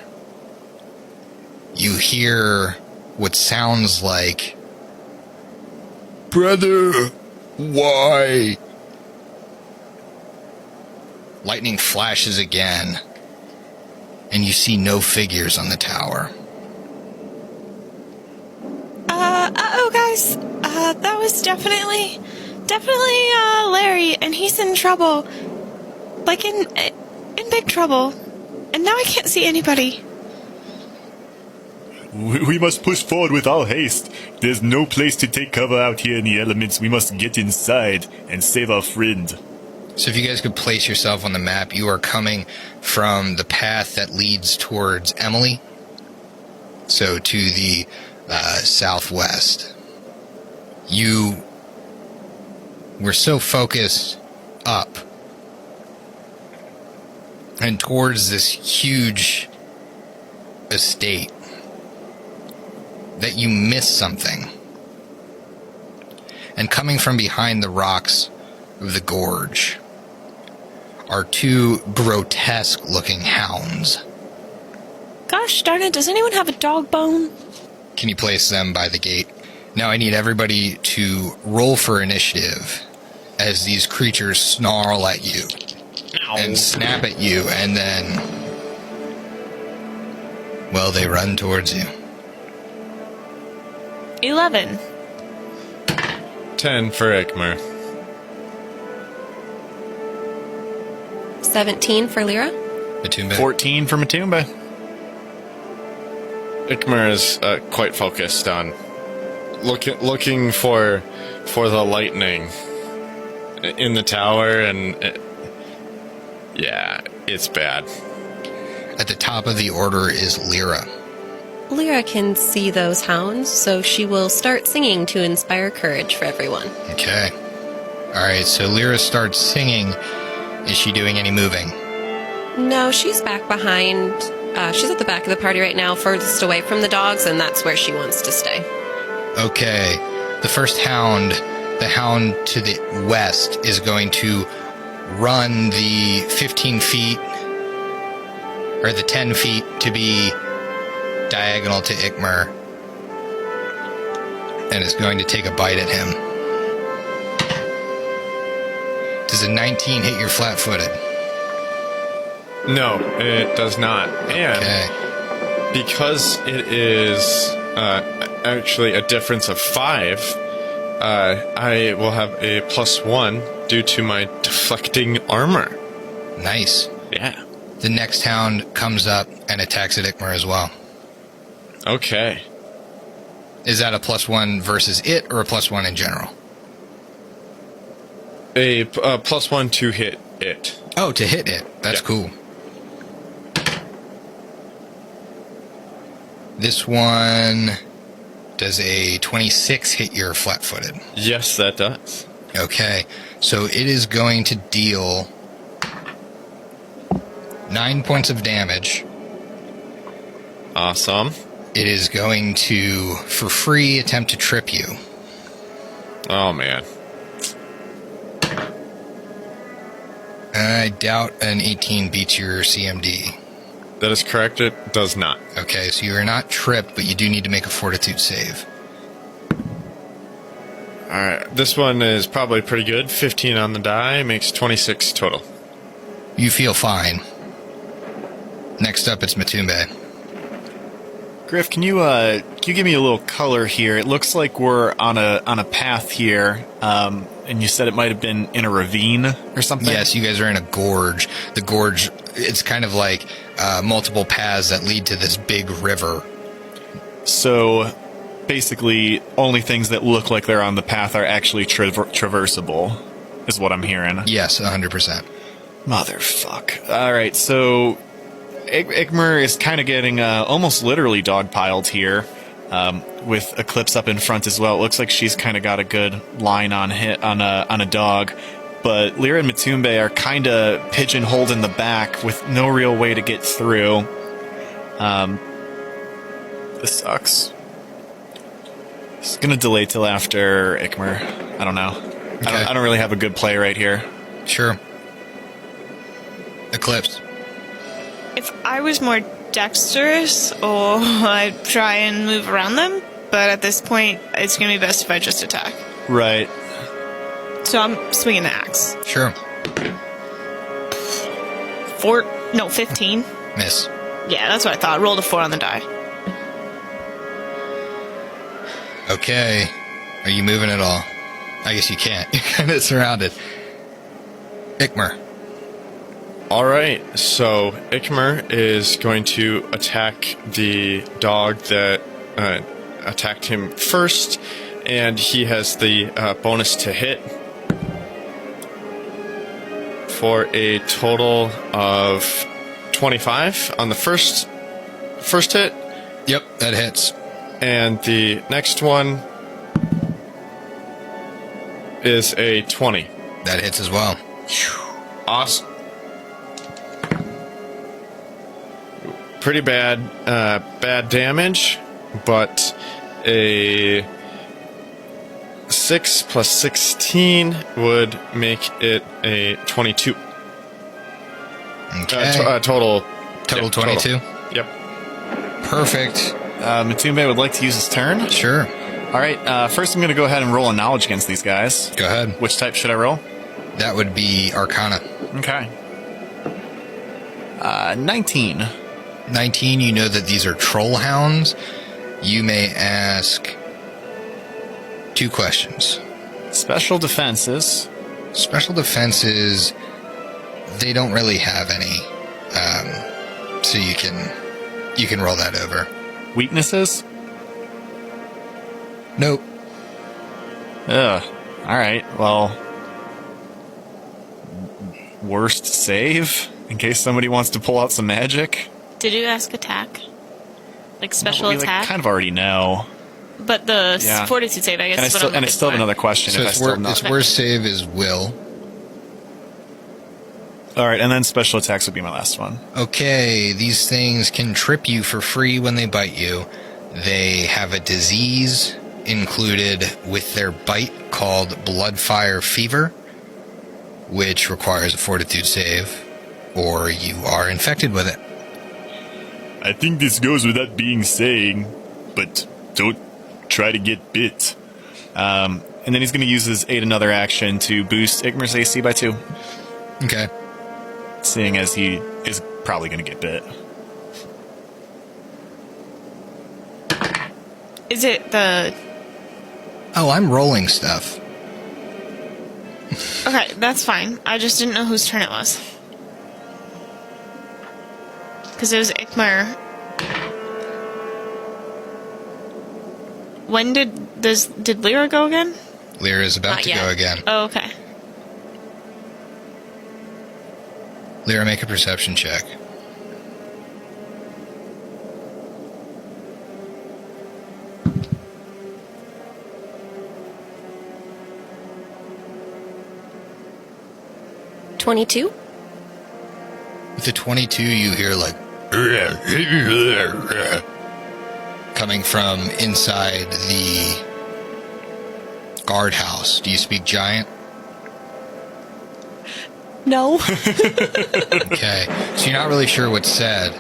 You hear what sounds like, "Brother, why?" Lightning flashes again, and you see no figures on the tower. Uh-oh, guys. That was definitely Larry, and he's in trouble. Like, in big trouble. And now I can't see anybody. We must push forward with all haste. There's no place to take cover out here in the elements. We must get inside and save our friend. So if you guys could place yourself on the map, you are coming from the path that leads towards Emily. So to the southwest. You were so focused up and towards this huge estate that you missed something. And coming from behind the rocks of the gorge are two grotesque-looking hounds. Gosh darn it, does anyone have a dog bone? Can you place them by the gate? Now I need everybody to roll for initiative as these creatures snarl at you and snap at you, and then, well, they run towards you. 11. 10 for Ikmar. 17 for Lyra. Matumbe. 14 for Matumba. Ikmer is quite focused on looking for the lightning in the tower, and it's bad. At the top of the order is Lyra. Lyra can see those hounds, so she will start singing to inspire courage for everyone. Okay. All right, so Lyra starts singing. Is she doing any moving? No, she's back behind. She's at the back of the party right now, furthest away from the dogs, and that's where she wants to stay. Okay. The first hound, the hound to the west, is going to run the 15 feet, or the 10 feet to be diagonal to Ikmer, and is going to take a bite at him. Does a 19 hit your flat-footed? No, it does not. And Okay. because it is actually a difference of 5, I will have a +1 due to my deflecting armor. Nice. Yeah. The next hound comes up and attacks at Ikmer as well. Okay. Is that a +1 versus it, or a +1 in general? A +1 to hit it. Oh, to hit it. That's Yeah. cool. This one does a 26 hit your flat-footed. Yes, that does. Okay, so it is going to deal 9 points of damage. Awesome. It is going to, for free, attempt to trip you. Oh, man. I doubt an 18 beats your CMD. That is correct. It does not. Okay, so you are not tripped, but you do need to make a fortitude save. All right. This one is probably pretty good. 15 on the die makes 26 total. You feel fine. Next up, it's Matumbe. Griff, can you give me a little color here? It looks like we're on a path here, and you said it might have been in a ravine or something. Yes, you guys are in a gorge. The gorge, it's kind of like multiple paths that lead to this big river. So basically, only things that look like they're on the path are actually traversable, is what I'm hearing. Yes, 100%. Motherfuck. All right, so Ikmer is kind of getting almost literally dogpiled here, with Eclipse up in front as well. It looks like she's kind of got a good line on a dog, but Lyra and Matumbe are kind of pigeonholed in the back with no real way to get through. This sucks. It's gonna delay till after Ikmer. I don't know. Okay. I don't really have a good play right here. Sure. Eclipse. If I was more dexterous, I'd try and move around them, but at this point, it's going to be best if I just attack. Right. So I'm swinging the axe. Sure. 15. Miss. Yeah, that's what I thought. Rolled a 4 on the die. Okay. Are you moving at all? I guess you can't. You're kind of surrounded. Ikmer. All right. So Ikmer is going to attack the dog that attacked him first, and he has the bonus to hit for a total of 25 on the first hit. Yep, that hits. And the next one is a 20. That hits as well. Awesome. Pretty bad damage, but a 6 plus 16 would make it a 22. Okay. Total. Total yeah, 22? Yep. Perfect. Matumbe would like to use his turn. Sure. All right. First, I'm going to go ahead and roll a knowledge against these guys. Go ahead. Which type should I roll? That would be Arcana. Okay. 19. 19, you know that these are troll hounds. You may ask 2 questions. Special defenses. Special defenses, They don't really have any, so you can roll that over. Weaknesses? Nope. Ugh. Alright, well... Worst save? In case somebody wants to pull out some magic? Did you ask attack? Like special We attack? kind of already know. But the fortitude save, I guess, And I is what still, I'm and I looking still have for. another question So if I still not. its worst save is will. Alright, and then special attacks would be my last one. Okay, these things can trip you for free when they bite you. They have a disease included with their bite called bloodfire fever, which requires a fortitude save, or you are infected with it. I think this goes without being saying, but don't try to get bit. And then he's going to use his 8 another action to boost Ikmer's AC by 2. Okay. Seeing as he is probably going to get bit. Is it the... Oh, I'm rolling stuff. Okay, that's fine. I just didn't know whose turn it was. Because it was Ikmer. When did Lyra go again? Lyra is about Not to yet. go again. Oh, okay. Lyra, make a perception check. $22? With the 22, you hear like coming from inside the guardhouse. Do you speak giant? No. Okay, so you're not really sure what's said.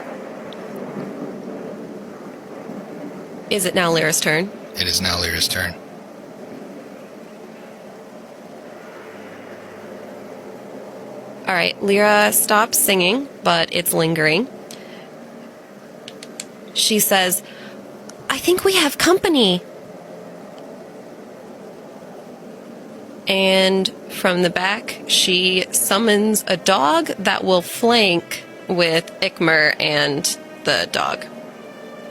Is it now Lyra's turn? It is now Lyra's turn. All right, Lyra stops singing, but it's lingering. She says, I think we have company. And from the back, she summons a dog that will flank with Ikmer and the dog.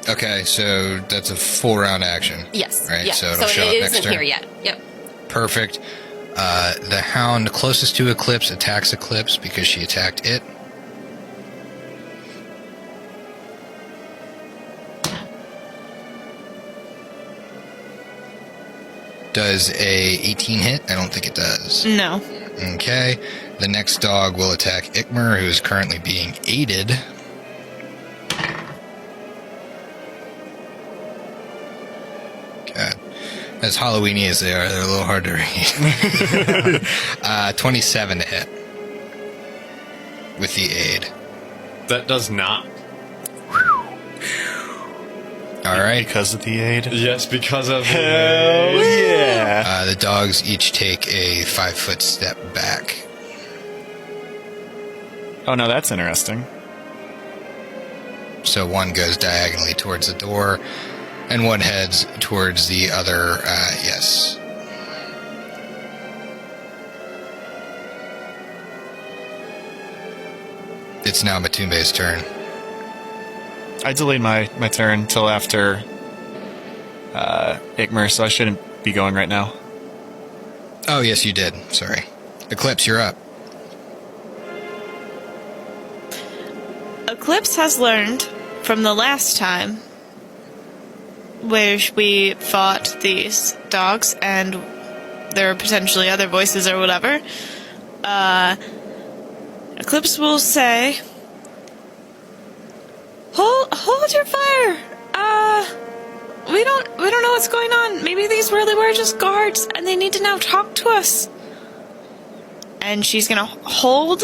Okay, so that's a full round action. Yes. Right, Yeah. so it'll show it up next isn't turn. here yet. Yep. Perfect. The hound closest to Eclipse attacks Eclipse because she attacked it. Does a 18 hit? I don't think it does. No. Okay. The next dog will attack Ikmer, who is currently being aided. God. As Halloween-y as they are, they're a little hard to read. 27 to hit. With the aid. That does not. Alright. Because of the aid? Yes, because of Hell yeah! The dogs each take a 5-foot step back. Oh, no, that's interesting. So one goes diagonally towards the door, and one heads towards the other, yes. It's now Matumbe's turn. I delayed my turn till after Ikmer, so I shouldn't be going right now. Oh, yes, you did. Sorry. Eclipse, you're up. Eclipse has learned from the last time where we fought these dogs and there were potentially other voices or whatever. Eclipse will say, Hold your fire. We don't know what's going on. Maybe these really were just guards and they need to now talk to us. And she's gonna hold,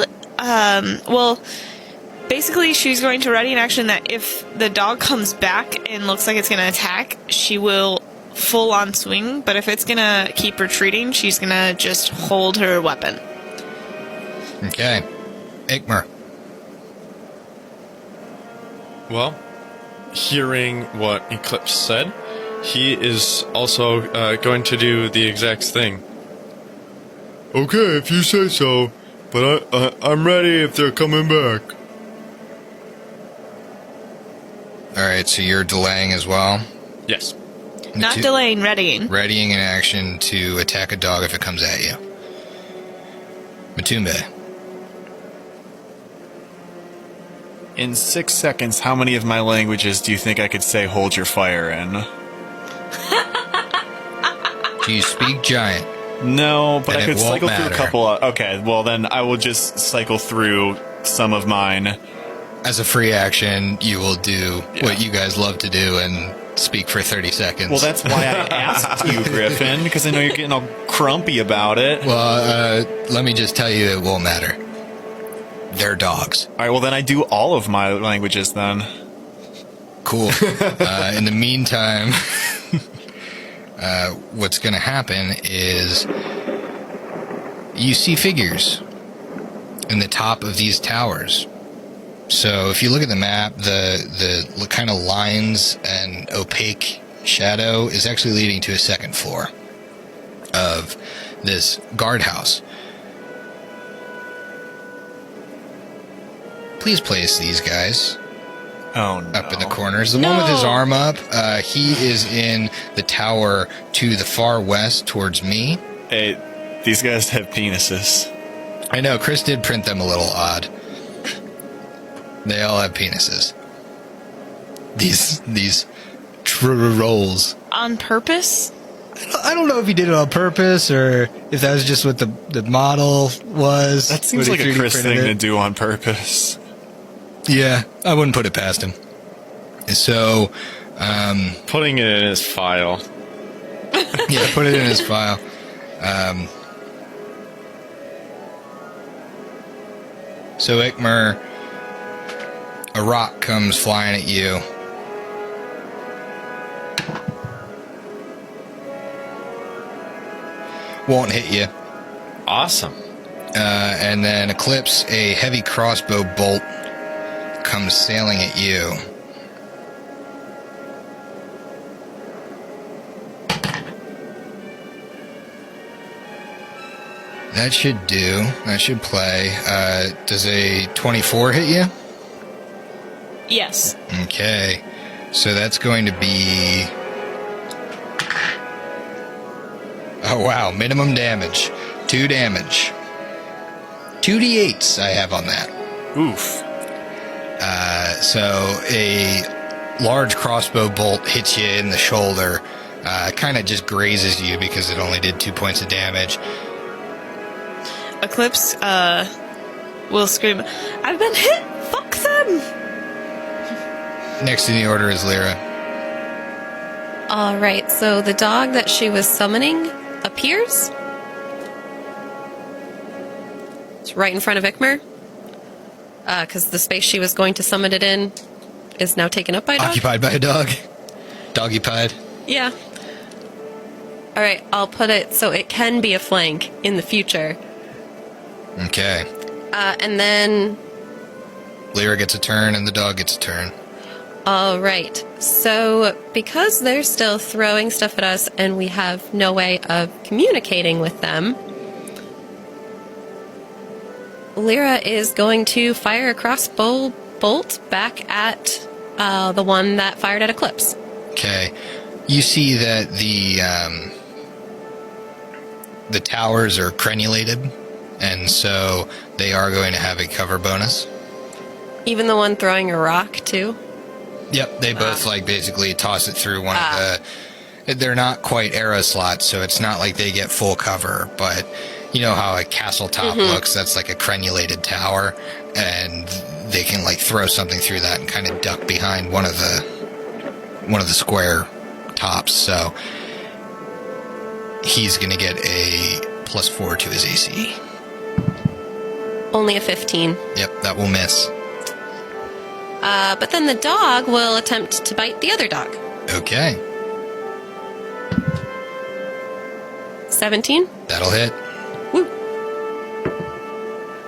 basically she's going to ready an action that if the dog comes back and looks like it's gonna attack, she will full on swing, but if it's gonna keep retreating, she's gonna just hold her weapon. Okay. Ikmer. Well, hearing what Eclipse said, he is also going to do the exact thing. Okay, if you say so. but I'm ready if they're coming back. Alright, so you're delaying as well? Yes. Not delaying, readying. Readying an action to attack a dog if it comes at you. Matumbe. In 6 seconds, how many of my languages do you think I could say hold your fire in? Do you speak giant? No, but Then I it could won't cycle through matter. a couple of... Okay, well then I will just cycle through some of mine. As a free action, you will do what you guys love to do and speak for 30 seconds. Well, that's why I asked you, Griffin, because I know you're getting all crumpy about it. Well, let me just tell you it won't matter. They're dogs. All right, well then I do all of my languages then. Cool. In the meantime, what's going to happen is you see figures in the top of these towers. So if you look at the map, the kind of lines and opaque shadow is actually leading to a second floor of this guardhouse. Please place these guys Oh, no. up in the corners. The one with his arm up, he is in the tower to the far west towards me. Hey, these guys have penises. I know, Chris did print them a little odd. They all have penises. These trolls. On purpose? I don't know if he did it on purpose or if that was just what the model was. That seems when like he a 3D Chris printed thing to it. do on purpose. Yeah, I wouldn't put it past him. So, Putting it in his file. yeah, put it in his file. So, Ikmer, a rock comes flying at you. Won't hit you. Awesome. And then Eclipse, a heavy crossbow bolt comes sailing at you. That should do. That should play. Does a 24 hit you? Yes. Okay. So that's going to be... Oh, wow. Minimum damage. 2 damage. 2d8s I have on that. Oof. So a large crossbow bolt hits you in the shoulder. Kind of just grazes you because it only did 2 points of damage. Eclipse will scream, "I've been hit! Fuck them!" Next in the order is Lyra. All right, so the dog that she was summoning appears. It's right in front of Ikmer. Because the space she was going to summon it in is now taken up by a dog. Occupied by a dog. Doggy-pied. Yeah. All right, I'll put it so it can be a flank in the future. Okay. And then, Lyra gets a turn and the dog gets a turn. all right. So because they're still throwing stuff at us and we have no way of communicating with them, Lyra is going to fire a crossbow bolt back at the one that fired at Eclipse. Okay. You see that the towers are crenulated, and so they are going to have a cover bonus. Even the one throwing a rock, too? Yep, they both basically toss it through one of the... They're not quite arrow slots, so it's not like they get full cover, but you know how a castle top looks? That's like a crenulated tower, and they can throw something through that and kind of duck behind one of the square tops. So he's going to get a +4 to his AC. Only a 15. Yep, that will miss. But then the dog will attempt to bite the other dog. Okay, 17. that'll hit. Woo.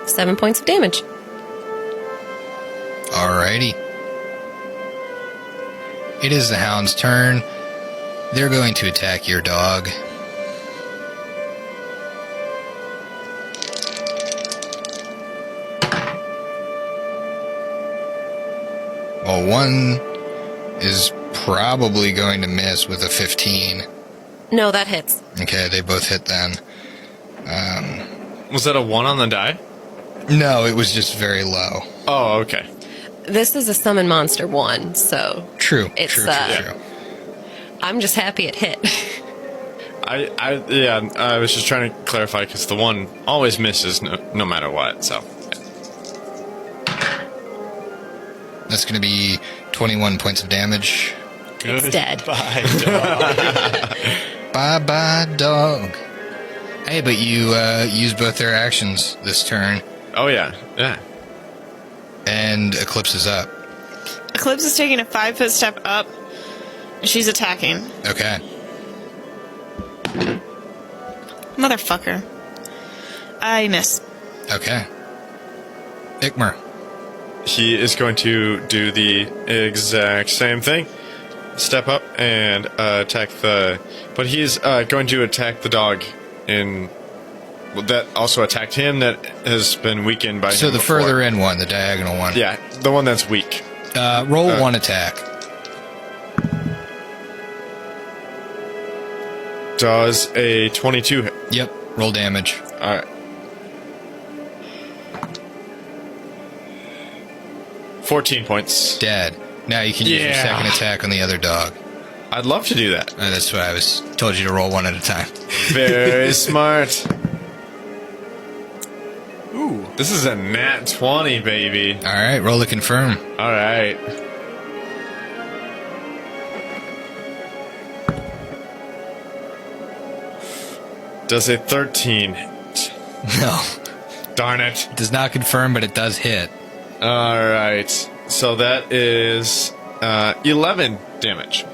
7 points of damage. Alrighty. It is the hound's turn. They're going to attack your dog. Well, one is probably going to miss with a 15. No, that hits. Okay, they both hit then. Was that a 1 on the die? No, it was just very low. Oh, okay. This is a summon monster 1, so True. It's, true. I'm just happy it hit. I was just trying to clarify because the 1 always misses no matter what, so. That's going to be 21 points of damage. It's dead. Bye, dog. Bye-bye, dog. Hey, but you used both their actions this turn, Oh, yeah. and Eclipse is up. Eclipse is taking a 5-foot step up. And she's attacking. Okay. Motherfucker. I miss. Okay. Ikmer. He is going to do the exact same thing. Step up and attack but he's going to attack the dog that also attacked him that has been weakened by So him the before. further in one, the diagonal one. Yeah, the one that's weak. Roll one attack. Does a 22 hit? Yep. Roll damage. Alright. 14 points. Dead. Now you can use your Yeah. second attack on the other dog. I'd love to do that. That's what I told you to roll one at a time. Very smart. Ooh. This is a nat 20, baby. All right, roll to confirm. Alright. Does a 13 hit? No, Darn it. does not confirm, but it does hit. Alright. So that is 11 damage.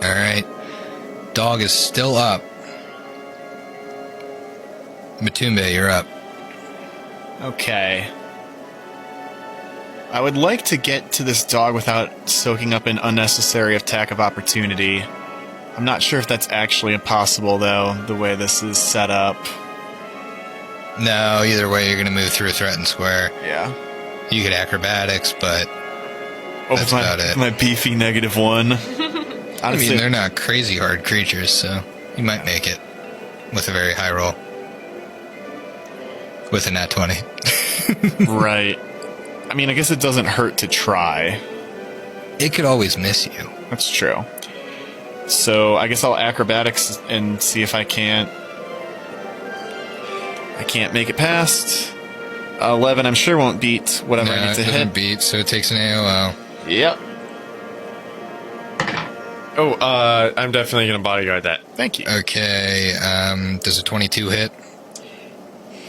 All right, dog is still up. Matumbe, you're up. Okay. I would like to get to this dog without soaking up an unnecessary attack of opportunity. I'm not sure if that's actually impossible, though, the way this is set up. No, either way, you're going to move through a threatened square. Yeah. You get acrobatics, but Oh, That's my, about it. My beefy -1. I mean, they're not crazy hard creatures, so you might make it with a very high roll. With a nat 20. Right. I mean, I guess it doesn't hurt to try. It could always miss you. That's true. So I guess I'll acrobatics and see if I can't make it past. 11, I'm sure won't beat whatever I No, need it to doesn't hit. beat, so it takes an AOL. Yep. Oh, I'm definitely going to bodyguard that. Thank you. Okay, does a 22 hit?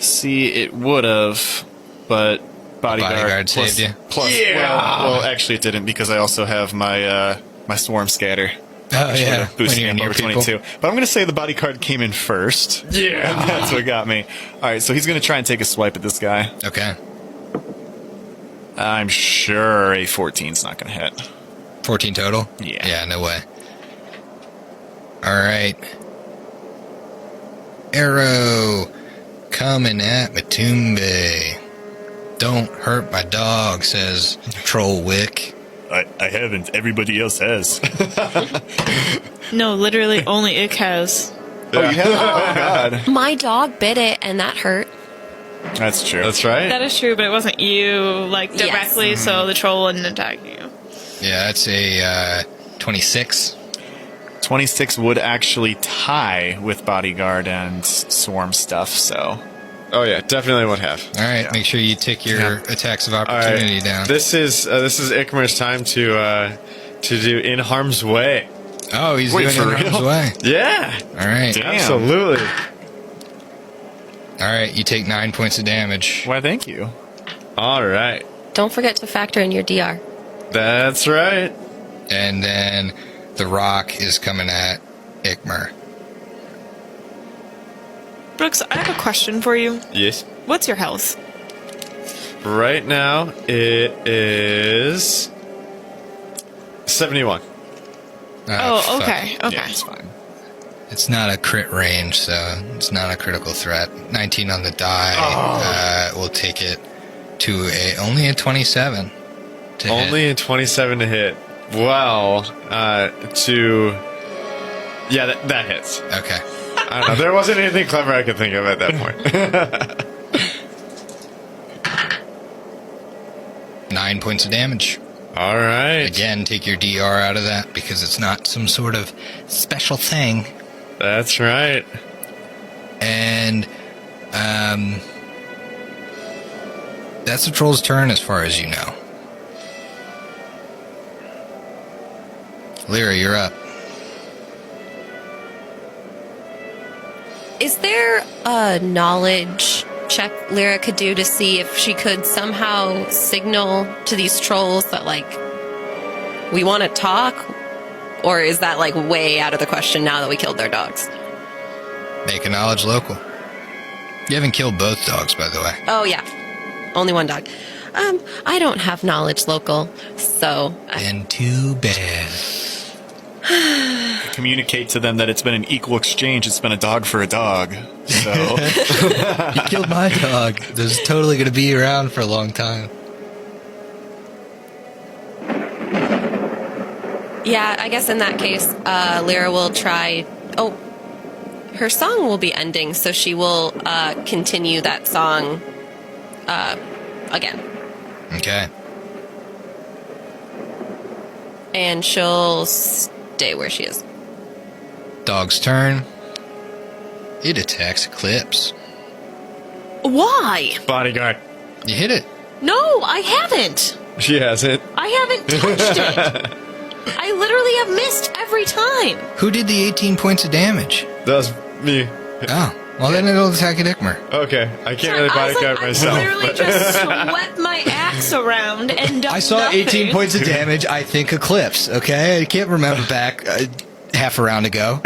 See, it would have, but Bodyguard plus, saved you? Plus, well, actually, it didn't because I also have my my swarm scatter. Oh, Which yeah. would've boosted When you're me up near over people. 22. But I'm going to say the bodyguard came in first. Yeah. And that's what got me. All right, so he's going to try and take a swipe at this guy. Okay. I'm sure a 14's not going to hit. 14 total? Yeah. Yeah, no way. Alright. Arrow coming at Matumbe. Don't hurt my dog, says Troll Wick. I haven't. Everybody else has. No, literally only Ick has. Oh, you have? Oh, God. My dog bit it, and that hurt. That's true. That's right. That is true, but it wasn't you, like, Yes. directly, so the troll wouldn't attack you. Yeah, that's a 26. 26 would actually tie with bodyguard and swarm stuff, so... Oh, yeah, definitely would have. Alright, Yeah. make sure you tick your attacks of All opportunity right. down. This is Ikmer's time to do In Harm's Way. Oh, he's Wait, doing for it harm's real? way. Yeah. Alright. Damn. Absolutely. Alright, you take 9 points of damage. Why, thank you. All right. Don't forget to factor in your DR. That's right. And then the rock is coming at Ikmer. Brooks, I have a question for you. Yes. What's your health? Right now it is 71. Oh, fuck. okay. Okay. Yeah, it's fine. It's not a crit range, so it's not a critical threat. 19 on the die. We'll take it. to only a 27 to Only hit. a 27 to hit. Well, that hits. Okay. I don't know. There wasn't anything clever I could think of at that point. 9 points of damage. All right. Again, take your DR out of that because it's not some sort of special thing. That's right. And that's the troll's turn as far as you know. Lyra, you're up. Is there a knowledge check Lyra could do to see if she could somehow signal to these trolls that, like, we want to talk? Or is that, like, way out of the question now that we killed their dogs? Make a knowledge local. You haven't killed both dogs, by the way. Oh, yeah. Only one dog. I don't have knowledge local, so... And too bad. Communicate to them that it's been an equal exchange. It's been a dog for a dog. So You killed my dog. There's totally going to be around for a long time. Yeah, I guess in that case, Lyra will try... Oh, her song will be ending, so she will continue that song again. Okay. And she'll stay where she is. Dog's turn. It attacks Eclipse. Why? Bodyguard. You hit it. No, I haven't. She has it. I haven't touched it. I literally have missed every time. Who did the 18 points of damage? That's me. Oh, well then it'll attack Idikmer. Okay. I can't really bodyguard myself. I literally but just swept my axe around and done I saw nothing. 18 points of damage. I think Eclipse, okay? I can't remember back half a round ago.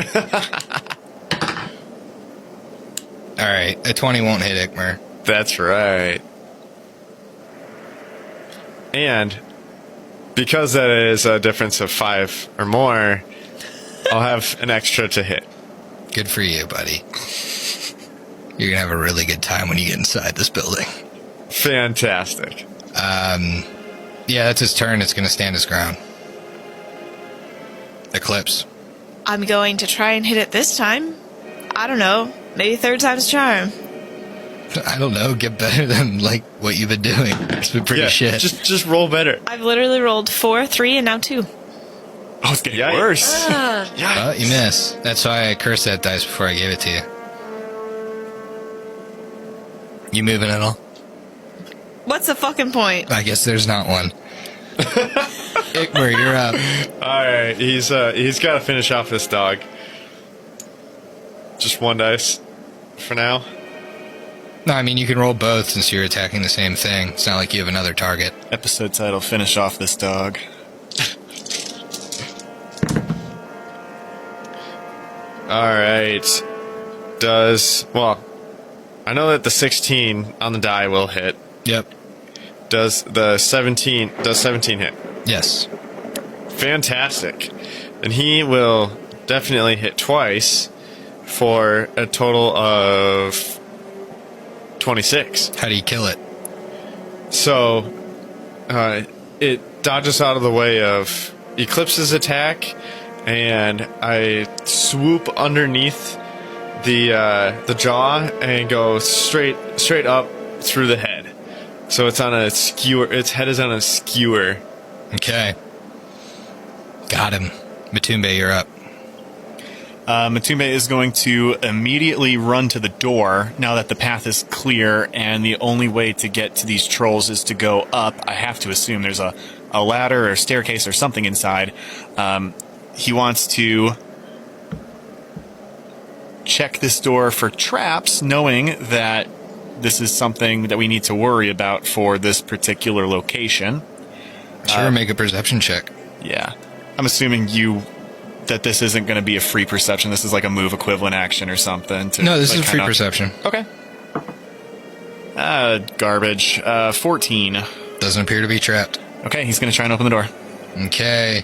Alright, a 20 won't hit Idikmer. That's right. And because that is a difference of 5 or more, I'll have an extra to hit. Good for you, buddy. You're gonna have a really good time when you get inside this building. Fantastic. Yeah, that's his turn. It's gonna stand his ground. Eclipse. I'm going to try and hit it this time. I don't know. Maybe third time's a charm. I don't know, get better than, like, what you've been doing. It's been pretty shit. Just roll better. I've literally rolled 4, 3, and now 2. oh, it's getting Yikes. worse. Well, you miss. That's why I cursed that dice before I gave it to you. You moving at all? What's the fucking point? I guess there's not one. Ikmer, you're up. All right, he's got to finish off this dog. Just one dice for now. No, I mean, you can roll both since you're attacking the same thing. It's not like you have another target. Episode title: Finish off this dog. All right. I know that the 16 on the die will hit. Yep. Does 17 hit? Yes. Fantastic. And he will definitely hit twice for a total of 26. How do you kill it? So, it dodges out of the way of Eclipse's attack, and I swoop underneath the jaw and go straight up through the head. So it's on a skewer. Its head is on a skewer. Okay. Got him. Matumbe, you're up. Matumbe is going to immediately run to the door now that the path is clear, and the only way to get to these trolls is to go up. I have to assume there's a ladder or staircase or something inside. He wants to check this door for traps, knowing that this is something that we need to worry about for this particular location. Sure, make a perception check. Yeah. I'm assuming that this isn't going to be a free perception. This is like a move equivalent action or something. No, this like, is a free perception. Okay. Garbage. 14. Doesn't appear to be trapped. Okay, he's going to try and open the door. Okay.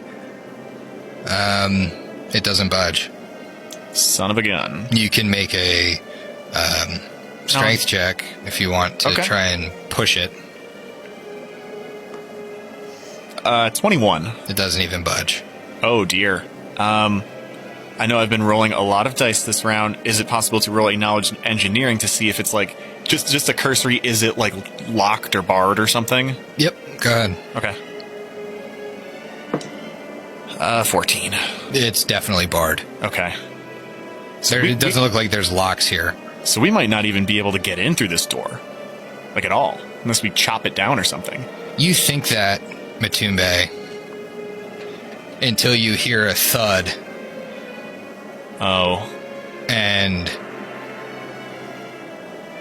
It doesn't budge. Son of a gun. You can make a strength check if you want to try and push it. 21. It doesn't even budge. Oh, dear. I know I've been rolling a lot of dice this round. Is it possible to roll a knowledge engineering to see if it's like, just a cursory, is it like locked or barred or something? Yep, go ahead. Okay. 14. It's definitely barred. Okay. It doesn't look like there's locks here. So we might not even be able to get in through this door. Like at all. Unless we chop it down or something. You think that, Matumbe, until you hear a thud. Oh. And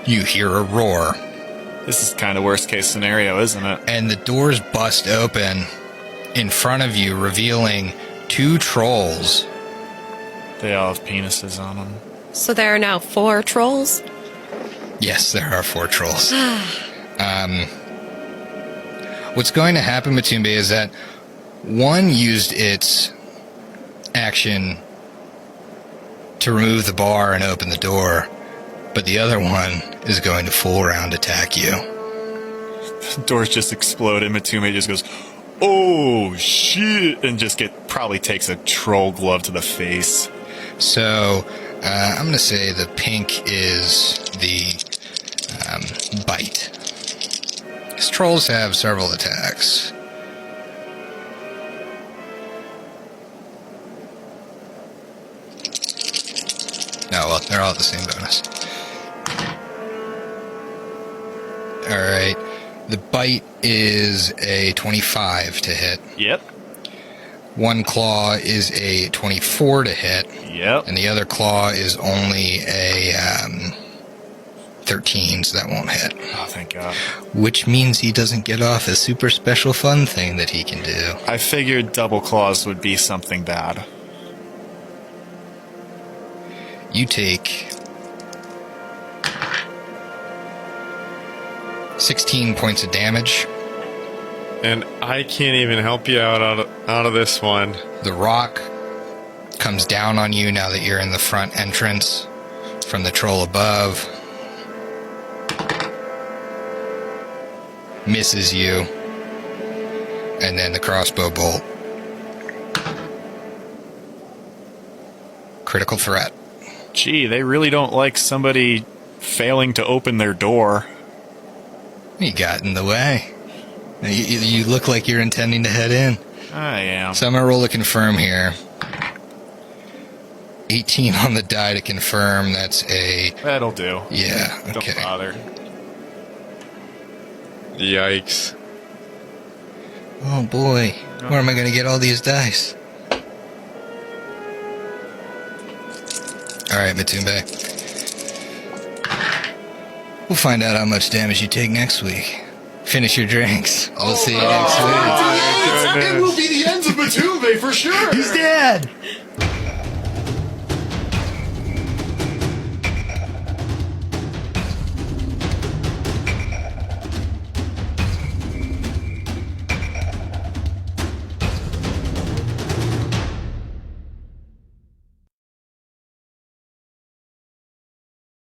you hear a roar. This is kind of worst case scenario, isn't it? And the doors bust open in front of you, revealing 2 trolls. They all have penises on them. So there are now 4 trolls? Yes, there are 4 trolls. What's going to happen, Matumbe, is that one used its action to remove the bar and open the door, but the other one is going to full round attack you. The doors just explode and Matumbe just goes, oh shit, and just probably takes a troll glove to the face. So, I'm going to say the pink is the bite. Because trolls have several attacks. No, well, they're all the same bonus. Alright. The bite is a 25 to hit. Yep. One claw is a 24 to hit. Yep. And the other claw is only a 13, so that won't hit. Oh, thank God. Which means he doesn't get off a super special fun thing that he can do. I figured double claws would be something bad. You take 16 points of damage. And I can't even help you out of this one. The rock comes down on you now that you're in the front entrance from the troll above. Misses you. And then the crossbow bolt. Critical threat. Gee, they really don't like somebody failing to open their door. You got in the way. You look like you're intending to head in. I am. So I'm going to roll a confirm here. 18 on the die to confirm. That's a... That'll do. Yeah, okay. Don't bother. Yikes. Oh boy. Where am I going to get all these dice? Alright, Matumbe. We'll find out how much damage you take next week. Finish your drinks. We'll see you next week. It will be the end of Matumbe for sure. He's dead!